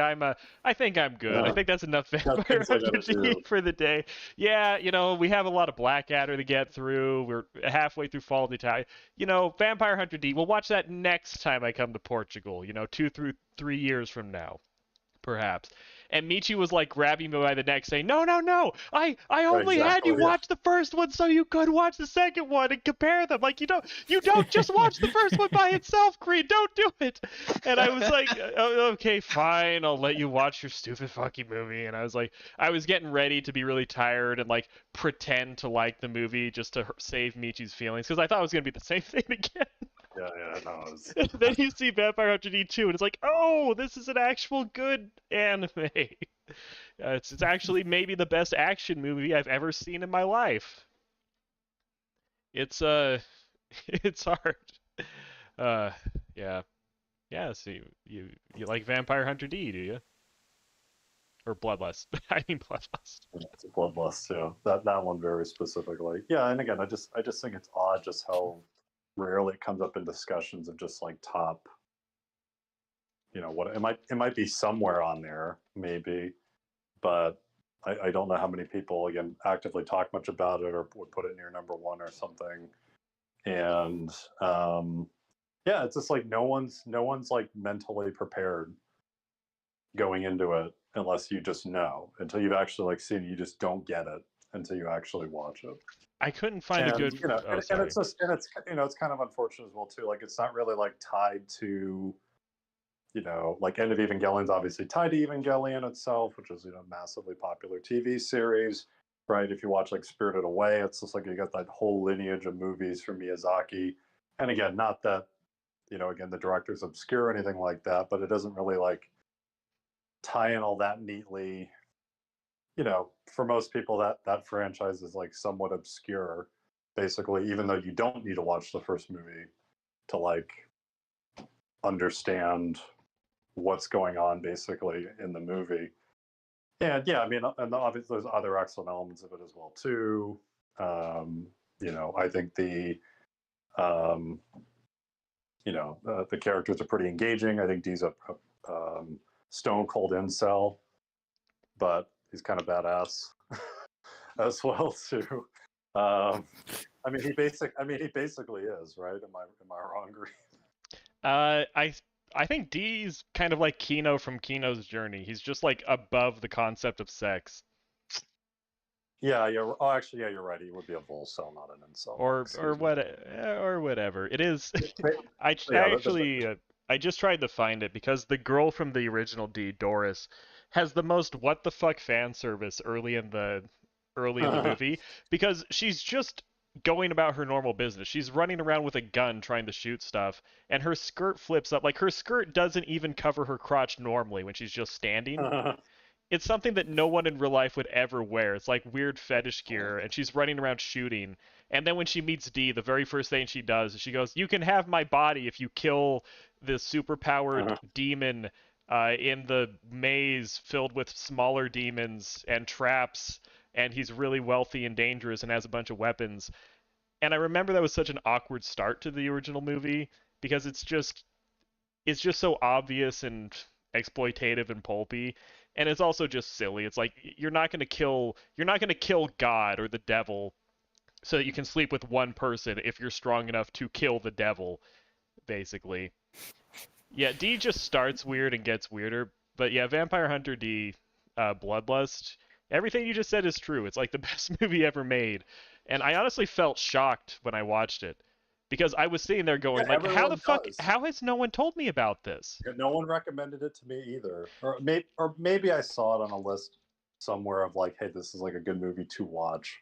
I think I'm good. I think that's enough Vampire Hunter D for the day. Yeah, we have a lot of Blackadder to get through. We're halfway through Fall of the Italian. Vampire Hunter D, we'll watch that next time I come to Portugal, 2 through 3 years from now, perhaps. and Michi was like grabbing me by the neck saying, no, I only had you watch the first one so you could watch the second one and compare them. Like, you don't just watch the first one by itself, Creed, don't do it. And I was like, okay, fine, I'll let you watch your stupid fucking movie. And I was like, I was getting ready to be really tired and like pretend to like the movie just to save Michi's feelings, because I thought it was going to be the same thing again. Yeah, no. Then you see Vampire Hunter D 2, and it's like, oh, this is an actual good anime. It's actually maybe the best action movie I've ever seen in my life. It's it's hard. Yeah. So you like Vampire Hunter D, do you? Or Bloodlust? I mean Bloodlust. It's a Bloodlust, yeah. That one very specifically. Yeah, and again, I just think it's odd just how rarely it comes up in discussions of just like top, what it might be somewhere on there maybe, but I don't know how many people again actively talk much about it or would put it near number one or something. And yeah, it's just like no one's like mentally prepared going into it unless you just know. Until you've actually like seen it, you just don't get it until you actually watch it. I couldn't find a good. And it's just, and it's it's kind of unfortunate as well too. Like it's not really like tied to, like End of Evangelion's obviously tied to Evangelion itself, which is massively popular TV series, right? If you watch like Spirited Away, it's just like you got that whole lineage of movies from Miyazaki. And again, not that again the director's obscure or anything like that, but it doesn't really like tie in all that neatly. For most people, that franchise is like somewhat obscure, basically, even though you don't need to watch the first movie to like understand what's going on basically in the movie. And yeah, I mean, and obviously there's other excellent elements of it as well too. I think the characters are pretty engaging. I think Dee's a stone cold incel, but he's kind of badass as well too. I mean, he basically is, right? Am I wrong, Green? I think Dee's kind of like Kino from Kino's Journey. He's just like above the concept of sex. Yeah, you're right. He would be a volcel, not an incel. Or whatever. It is. I just tried to find it because the girl from the original D, Doris, has the most what the fuck fan service early in the movie, because she's just going about her normal business. She's running around with a gun trying to shoot stuff, and her skirt flips up. Like, her skirt doesn't even cover her crotch normally when she's just standing. It's something that no one in real life would ever wear. It's like weird fetish gear, and she's running around shooting. And then when she meets Dee, the very first thing she does is she goes, "You can have my body if you kill this superpowered demon in the maze filled with smaller demons and traps, and he's really wealthy and dangerous and has a bunch of weapons." And I remember that was such an awkward start to the original movie, because it's just so obvious and exploitative and pulpy, and it's also just silly. It's like, you're not going to kill God or the devil so that you can sleep with one person if you're strong enough to kill the devil, basically. Yeah, D just starts weird and gets weirder, but yeah, Vampire Hunter D, Bloodlust, everything you just said is true. It's like the best movie ever made, and I honestly felt shocked when I watched it, because I was sitting there going, like, how the fuck, how has no one told me about this? Yeah, no one recommended it to me either. Or maybe I saw it on a list somewhere of like, hey, this is like a good movie to watch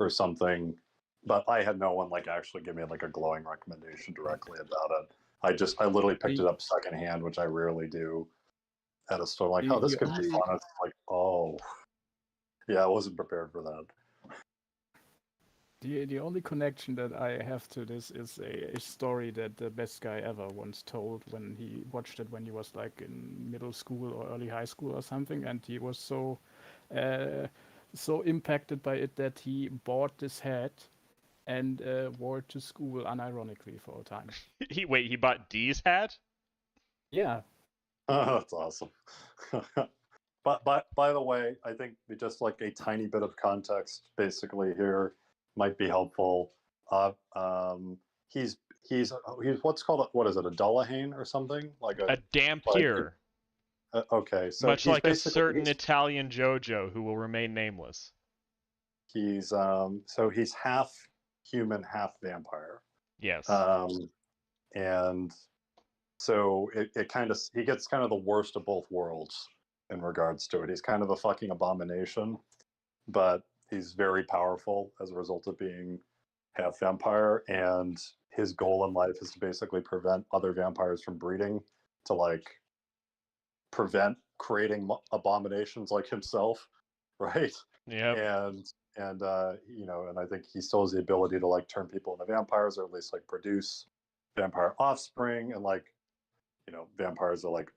or something. But I had no one like actually give me like a glowing recommendation directly about it. I literally picked it up secondhand, which I rarely do at a store. Like, oh, this could be fun. It's like, oh, yeah, I wasn't prepared for that. The only connection that I have to this is a story that the best guy ever once told when he watched it when he was like in middle school or early high school or something, and he was so impacted by it that he bought this hat and wore it to school unironically for a time. He bought Dee's hat? Yeah. Oh, that's awesome. But by the way, I think just like a tiny bit of context basically here might be helpful. He's what's called, what is it, a Dullahan or something, like a Dhampir. Okay, so much like a certain he's, Italian JoJo who will remain nameless. he's half human, half vampire. Yes. And so it kind of, he gets kind of the worst of both worlds in regards to it. He's kind of a fucking abomination, but he's very powerful as a result of being half vampire, and his goal in life is to basically prevent other vampires from breeding, to like prevent creating abominations like himself, right? Yep. And and I think he still has the ability to like turn people into vampires, or at least like produce vampire offspring, and like, vampires are like,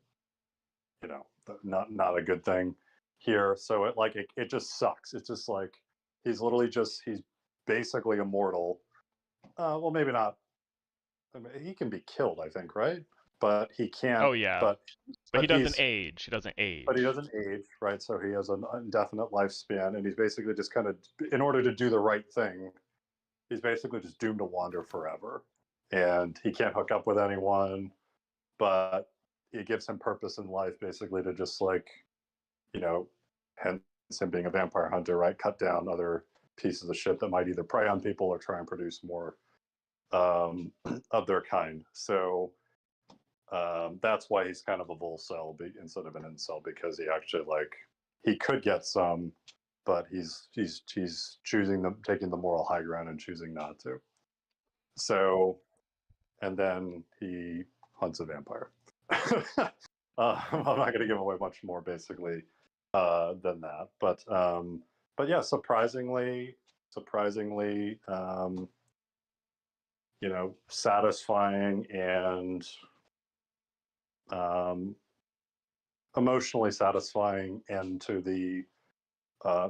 not a good thing here. So it just sucks. It's just like he's basically immortal. Well, maybe not. I mean, he can be killed, I think, right? But he can't. Oh yeah. But he doesn't age. He doesn't age. But he doesn't age, right? So he has an indefinite lifespan, and he's basically just kind of, in order to do the right thing, he's basically just doomed to wander forever. And he can't hook up with anyone, but it gives him purpose in life, basically, to just like, hence him being a vampire hunter, right? Cut down other pieces of shit that might either prey on people or try and produce more of their kind. So that's why he's kind of a volcel instead of an incel, because he actually he could get some, but he's choosing taking the moral high ground and choosing not to. So, and then he hunts a vampire. I'm not going to give away much more, basically, than that. But yeah, surprisingly, satisfying and emotionally satisfying end to the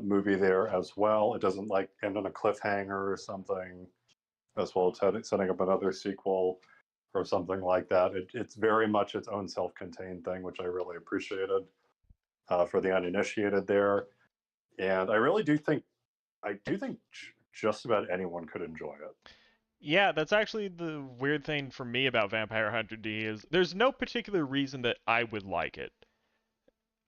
movie there as well. It doesn't like end on a cliffhanger or something, as well as setting up another sequel or something like that. It's very much its own self-contained thing, which I really appreciated for the uninitiated there. And I really do think, just about anyone could enjoy it. Yeah, that's actually the weird thing for me about Vampire Hunter D is there's no particular reason that I would like it.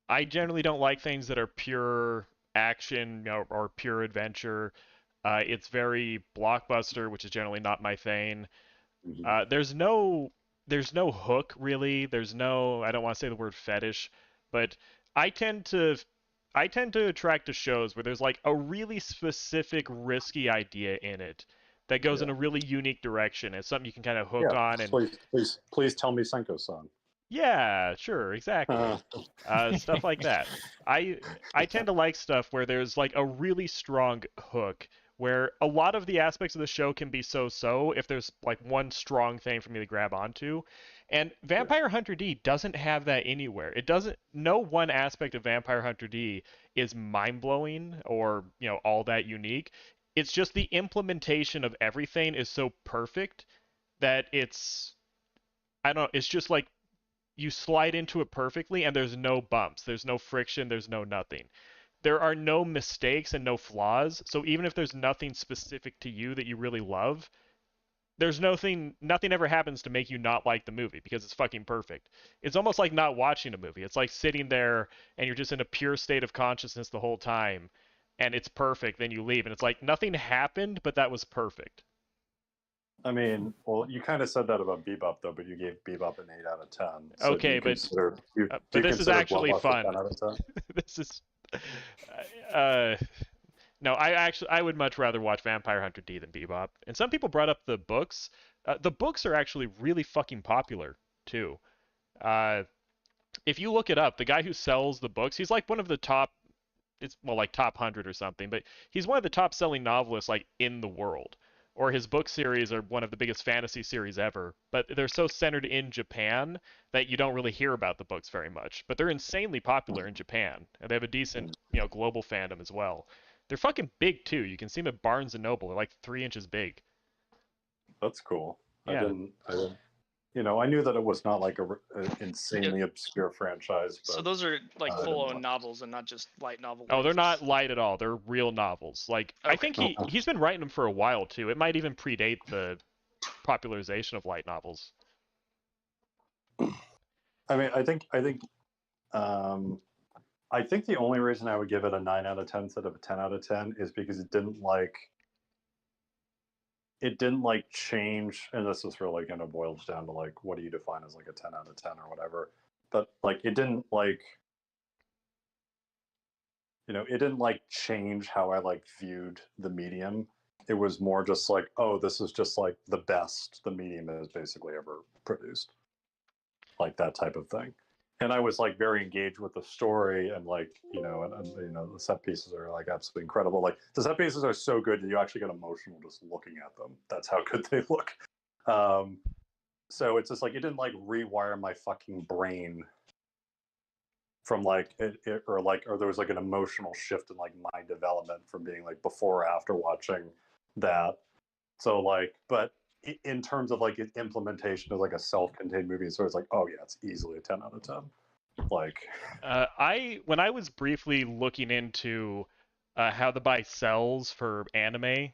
I generally don't like things that are pure action or pure adventure. It's very blockbuster, which is generally not my thing. Mm-hmm. There's no hook really. There's no, I don't want to say the word fetish, but I tend to attract to shows where there's like a really specific risky idea in it that goes in a really unique direction. It's something you can kind of hook on and please tell me Senko-san. yeah, sure, exactly. Stuff like that. I tend to like stuff where there's like a really strong hook, where a lot of the aspects of the show can be so-so if there's like one strong thing for me to grab onto. And Vampire Hunter D doesn't have that anywhere. It doesn't. No one aspect of Vampire Hunter D is mind-blowing or all that unique. It's just the implementation of everything is so perfect that I don't know, it's just like you slide into it perfectly and there's no bumps, there's no friction, there's no nothing. There are no mistakes and no flaws, so even if there's nothing specific to you that you really love, there's nothing ever happens to make you not like the movie because it's fucking perfect. It's almost like not watching a movie. It's like sitting there and you're just in a pure state of consciousness the whole time and it's perfect, then you leave and it's like nothing happened, but that was perfect. I mean, well, you kind of said that about Bebop, though, but you gave Bebop an 8 out of 10. So okay, but this is actually fun. This is no, I would much rather watch Vampire Hunter D than Bebop. And some people brought up the books. The books are actually really fucking popular too. If you look it up, the guy who sells the books, he's like one of the top. It's like top 100 or something, but he's one of the top selling novelists like in the world. Or his book series are one of the biggest fantasy series ever, but they're so centered in Japan that you don't really hear about the books very much. But they're insanely popular in Japan, and they have a decent, global fandom as well. They're fucking big too. You can see them at Barnes and Noble. They're like 3 inches big. That's cool. Yeah. I didn't. I knew that it was not like an insanely obscure franchise. But, so those are like full-on novels and not just light novels. Oh, they're not light at all. They're real novels. Like okay. I think he's been writing them for a while too. It might even predate the popularization of light novels. I mean, I think I think the only reason I would give it a 9 out of 10 instead of a 10 out of 10 is because it didn't change, and this is really kind of boils down to like what do you define as like a 10 out of 10 or whatever, but like it didn't change how I like viewed the medium. It was more just like, oh, this is just like the best the medium has basically ever produced, like that type of thing. And I was like very engaged with the story, and like the set pieces are like absolutely incredible. Like the set pieces are so good that you actually get emotional just looking at them. That's how good they look. So it's just like it didn't like rewire my fucking brain from like or there was like an emotional shift in like my development from being like before or after watching that. So like, but in terms of like its implementation of like a self-contained movie, so it's like, oh yeah, it's easily a 10 out of 10. Like, when I was briefly looking into how the buy sells for anime,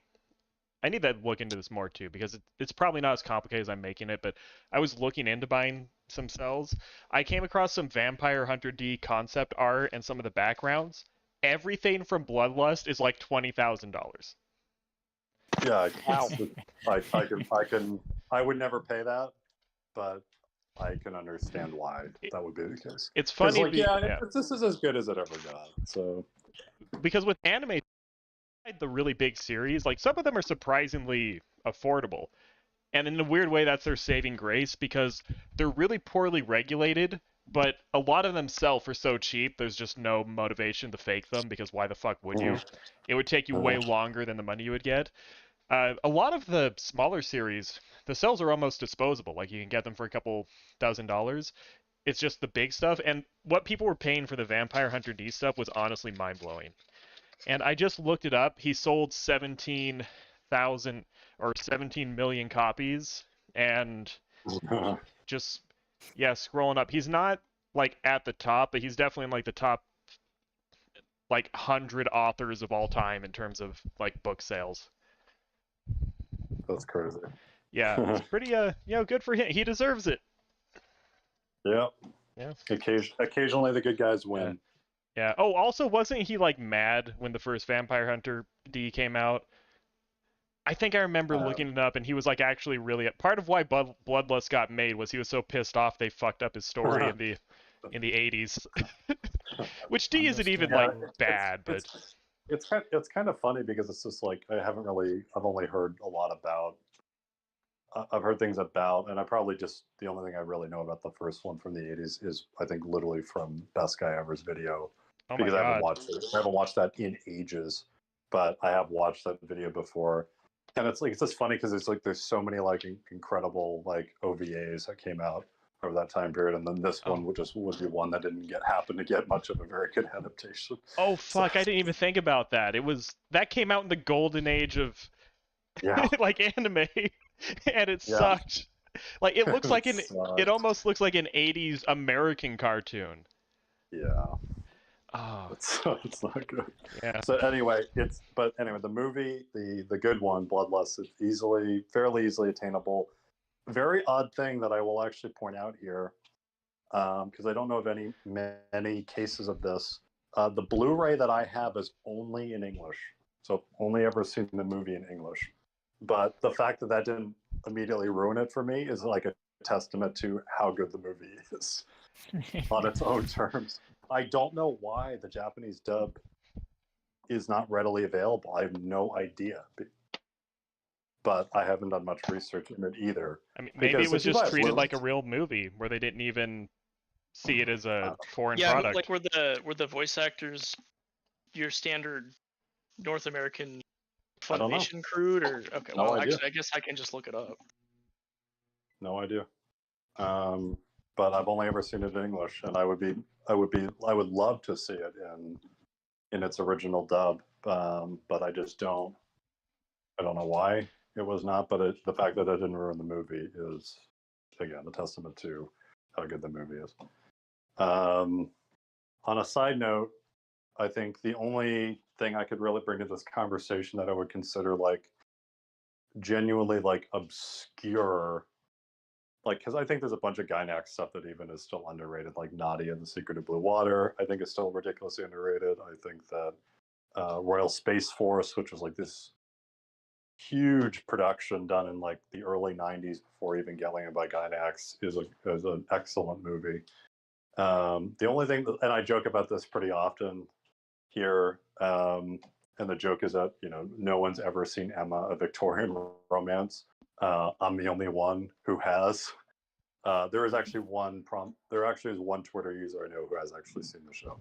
I need to look into this more too, because it's probably not as complicated as I'm making it, but I was looking into buying some cells. I came across some Vampire Hunter D concept art and some of the backgrounds. Everything from Bloodlust is like $20,000. Yeah, I would never pay that, but I can understand why that would be the case. It's funny, like, this is as good as it ever got. So, because with anime, the really big series, like some of them are surprisingly affordable, and in a weird way, that's their saving grace because they're really poorly regulated. But a lot of them sell for so cheap, there's just no motivation to fake them because why the fuck would you? It would take you way longer than the money you would get. A lot of the smaller series, the cells are almost disposable. Like you can get them for a couple $1,000s. It's just the big stuff, and what people were paying for the Vampire Hunter D stuff was honestly mind-blowing. And I just looked it up. He sold 17,000 or 17 million copies, and just scrolling up, he's not like at the top, but he's definitely in like the top like 100 authors of all time in terms of like book sales. That's crazy. Yeah, it's pretty good for him. He deserves it. Yeah. Yeah. Occasionally the good guys win. Yeah. Oh, also, wasn't he like mad when the first Vampire Hunter D came out? I think I remember looking it up, and he was like actually really part of why Bloodlust got made was he was so pissed off they fucked up his story in the 80s. Which D isn't even like bad, but it's kind of funny because it's just like I've only heard a lot about. I've heard things about, and I probably just the only thing I really know about the first one from the 80s is I think literally from Best Guy Ever's video. Oh because my I God. haven't watched that in ages, but I have watched that video before, and it's just funny because it's like there's so many like incredible like OVAs that came out over that time period, and then this one would be one that didn't happen to get much of a very good adaptation. Oh fuck! I didn't even think about that. That came out in the golden age of like anime, and it sucked. Like it looks like it almost looks like an 80s American cartoon. Yeah. Oh. It's not good. Yeah. So anyway, the movie, the good one, Bloodlust, is fairly easily attainable. Very odd thing that I will actually point out here, because I don't know of many cases of this. The Blu-ray that I have is only in English, so I've only ever seen the movie in English. But the fact that didn't immediately ruin it for me is like a testament to how good the movie is on its own terms. I don't know why the Japanese dub is not readily available. I have no idea. But I haven't done much research in it either. I mean, maybe it was just treated like a real movie where they didn't even see it as a foreign product. Yeah, like were the voice actors your standard North American Funimation crude, or okay? No idea. Actually, I guess I can just look it up. No idea. But I've only ever seen it in English, and I would love to see it in its original dub. But I just don't. I don't know why it was not, but the fact that it didn't ruin the movie is again a testament to how good the movie is. On a side note, I think the only thing I could really bring to this conversation that I would consider like genuinely like obscure, like, because I think there's a bunch of Gynax stuff that even is still underrated, like Nadia and the Secret of Blue Water. I think is still ridiculously underrated. I think that Royal Space Force, which was like this huge production done in like the early 90s before Evangelion by Gynax, is an excellent movie. The only thing, and I joke about this pretty often here, and the joke is that, you know, no one's ever seen Emma, a Victorian romance. I'm the only one who has. There is actually one Twitter user I know who has actually seen the show.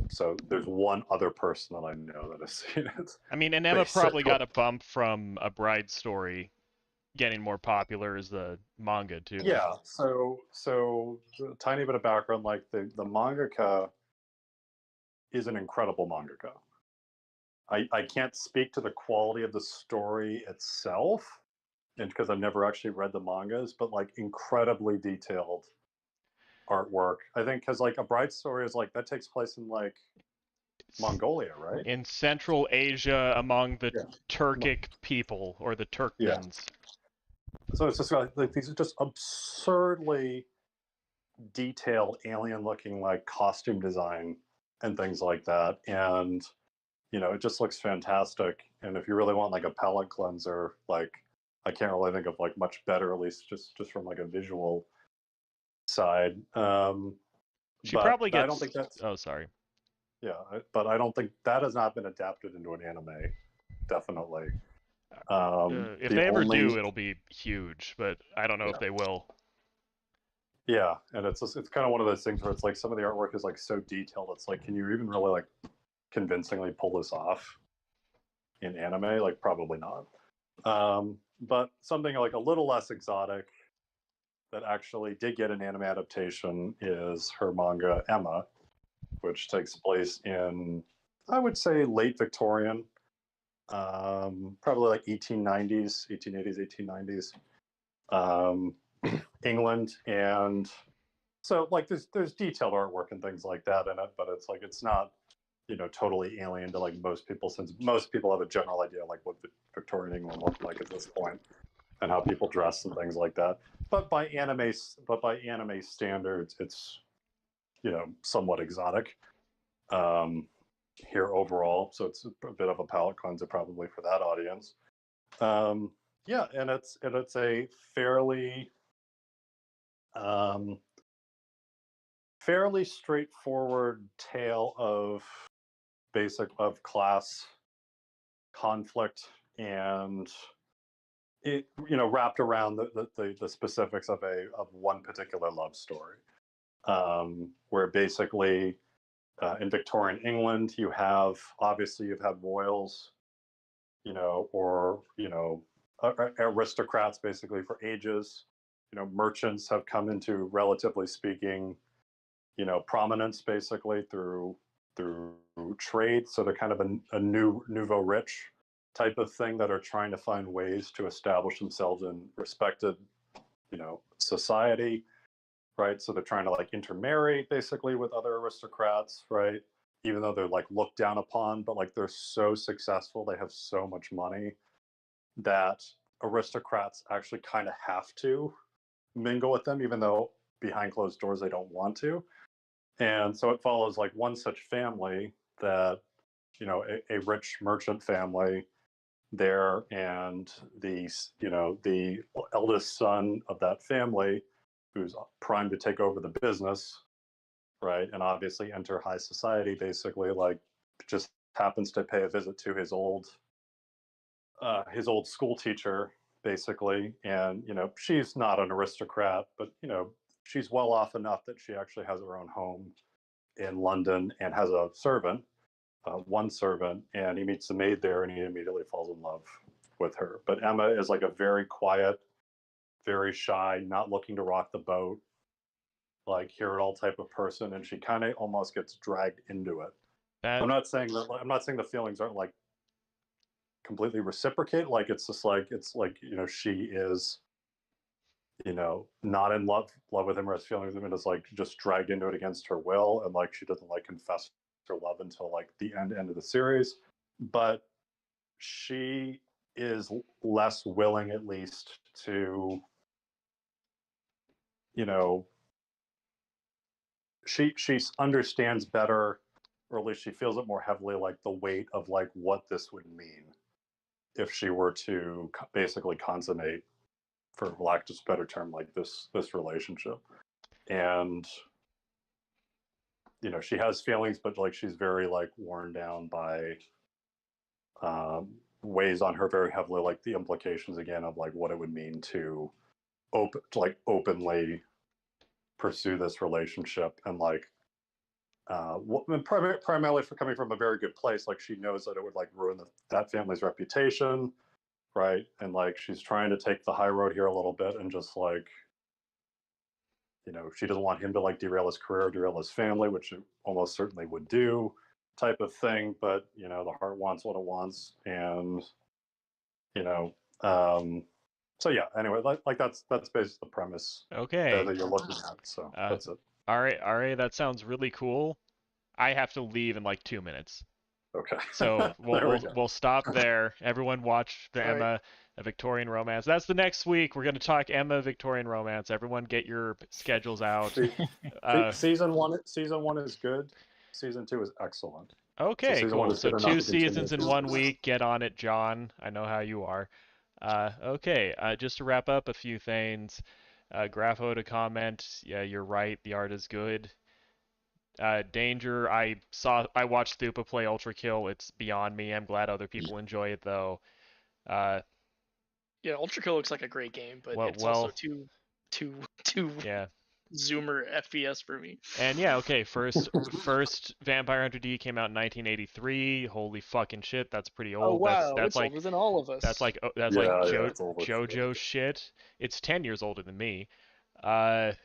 So there's one other person that I know that has seen it. I mean, and Emma probably got a bump from A Bride Story getting more popular as the manga too. Yeah. So a tiny bit of background, like the mangaka is an incredible mangaka. I can't speak to the quality of the story itself, and because I've never actually read the mangas, but like incredibly detailed artwork. I think because like A Bride Story is like that takes place in like Mongolia, right? In Central Asia, among the Turkic people or the Turkmens. Yeah. So it's just like these are just absurdly detailed, alien-looking like costume design and things like that, and you know, it just looks fantastic. And if you really want like a palette cleanser, like I can't really think of like much better, at least just from like a visual side. She probably gets. I don't think that's. Oh, sorry. Yeah, but I don't think that has not been adapted into an anime. Definitely. If they ever do, it'll be huge, but I don't know if they will. Yeah, and it's kind of one of those things where it's like some of the artwork is like so detailed. It's like, can you even really like convincingly pull this off in anime? Like, probably not. But something like a little less exotic that actually did get an anime adaptation is her manga Emma, which takes place in, I would say, late Victorian, probably like 1880s, 1890s, England. And so like there's detailed artwork and things like that in it, but it's like it's not, you know, totally alien to like most people, since most people have a general idea like what the Victorian England looked like at this point and how people dress and things like that. But by anime standards, it's, you know, somewhat exotic here overall. So it's a bit of a palate cleanser probably for that audience. Yeah, and it's a fairly straightforward tale of class conflict, and it, you know, wrapped around the specifics of one particular love story, where basically in Victorian England you've had royals, you know, or, you know, aristocrats basically for ages. You know, merchants have come into, relatively speaking, you know, prominence basically through trade. So they're kind of a nouveau rich type of thing that are trying to find ways to establish themselves in respected, you know, society, right? So they're trying to like intermarry basically with other aristocrats, right? Even though they're like looked down upon, but like they're so successful, they have so much money that aristocrats actually kind of have to mingle with them, even though behind closed doors they don't want to. And so it follows like one such family that, you know, a rich merchant family there, and the eldest son of that family, who's primed to take over the business, right, and obviously enter high society, basically, like, just happens to pay a visit to his old school teacher, basically. And, you know, she's not an aristocrat, but, you know, she's well off enough that she actually has her own home in London and has a servant, one servant, and he meets the maid there and he immediately falls in love with her. But Emma is like a very quiet, very shy, not looking to rock the boat, like hear-it-all type of person, and she kind of almost gets dragged into it. I'm not saying the feelings aren't like completely reciprocate. Like it's like, you know, she is, you know, not in love with him or has feelings of him, and is like just dragged into it against her will, and like she doesn't like confess her love until like the end of the series. But she is less willing, at least, to you know, she understands better, or at least she feels it more heavily, like the weight of like what this would mean if she were to basically consummate, for lack of a better term, like this relationship. And you know, she has feelings, but like she's very like worn down by weighs on her very heavily, like the implications again of like what it would mean to openly pursue this relationship, and like primarily for coming from a very good place, like she knows that it would like ruin that family's reputation, right? And like she's trying to take the high road here a little bit, and just like, you know, she doesn't want him to like derail his career, derail his family, which it almost certainly would do, type of thing. But you know, the heart wants what it wants, and you know, so yeah. Anyway, like that's basically the premise Okay. that you're looking at. So that's it. All right, that sounds really cool. I have to leave in like 2 minutes. Okay. So we'll stop there. Everyone watch the All Emma right. A Victorian Romance. That's the next week. We're going to talk Emma Victorian Romance. Everyone get your schedules out. Season one is good. Season 2 is excellent. Okay, cool. So 2 seasons in 1 week. week. Get on it, John. I know how you are. Okay, just to wrap up a few things. Grapho to comment. Yeah, you're right. The art is good. Danger. I watched Thupa play Ultra Kill. It's beyond me. I'm glad other people enjoy it though. Yeah, Ultra Kill looks like a great game, but it's also too yeah. zoomer FPS for me. And yeah, okay. First Vampire Hunter D came out in 1983. Holy fucking shit, that's pretty old. Oh wow, that's it's like older than all of us. That's like JoJo shit. It's 10 years older than me. Webb,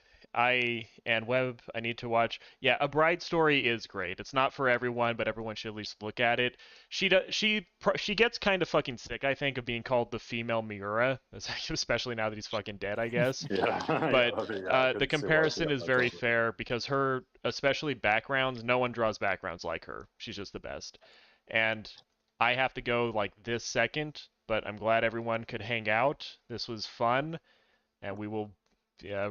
I need to watch. Yeah, A Bride Story is great. It's not for everyone, but everyone should at least look at it. She gets kind of fucking sick, I think, of being called the female Miura, especially now that he's fucking dead, I guess. Yeah. But the comparison is very fair because her, especially backgrounds, no one draws backgrounds like her. She's just the best. And I have to go like this second, but I'm glad everyone could hang out. This was fun, and we will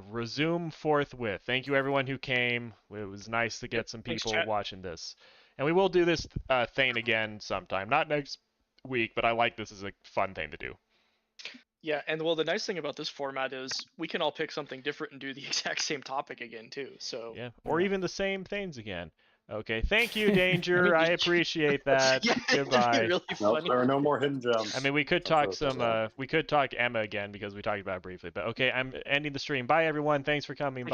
resume forthwith. Thank you everyone who came. It was nice to get some people watching this. And we will do this thing again sometime. Not next week, but I like this as a fun thing to do. Yeah, and well, the nice thing about this format is we can all pick something different and do the exact same topic again too. So yeah, or even the same things again. Okay, thank you, Danger. I appreciate that. Yeah, Goodbye. really funny. There are no more hidden gems. I mean, we could talk we could talk Emma again because we talked about it briefly. But okay, I'm ending the stream. Bye, everyone. Thanks for coming. Bye.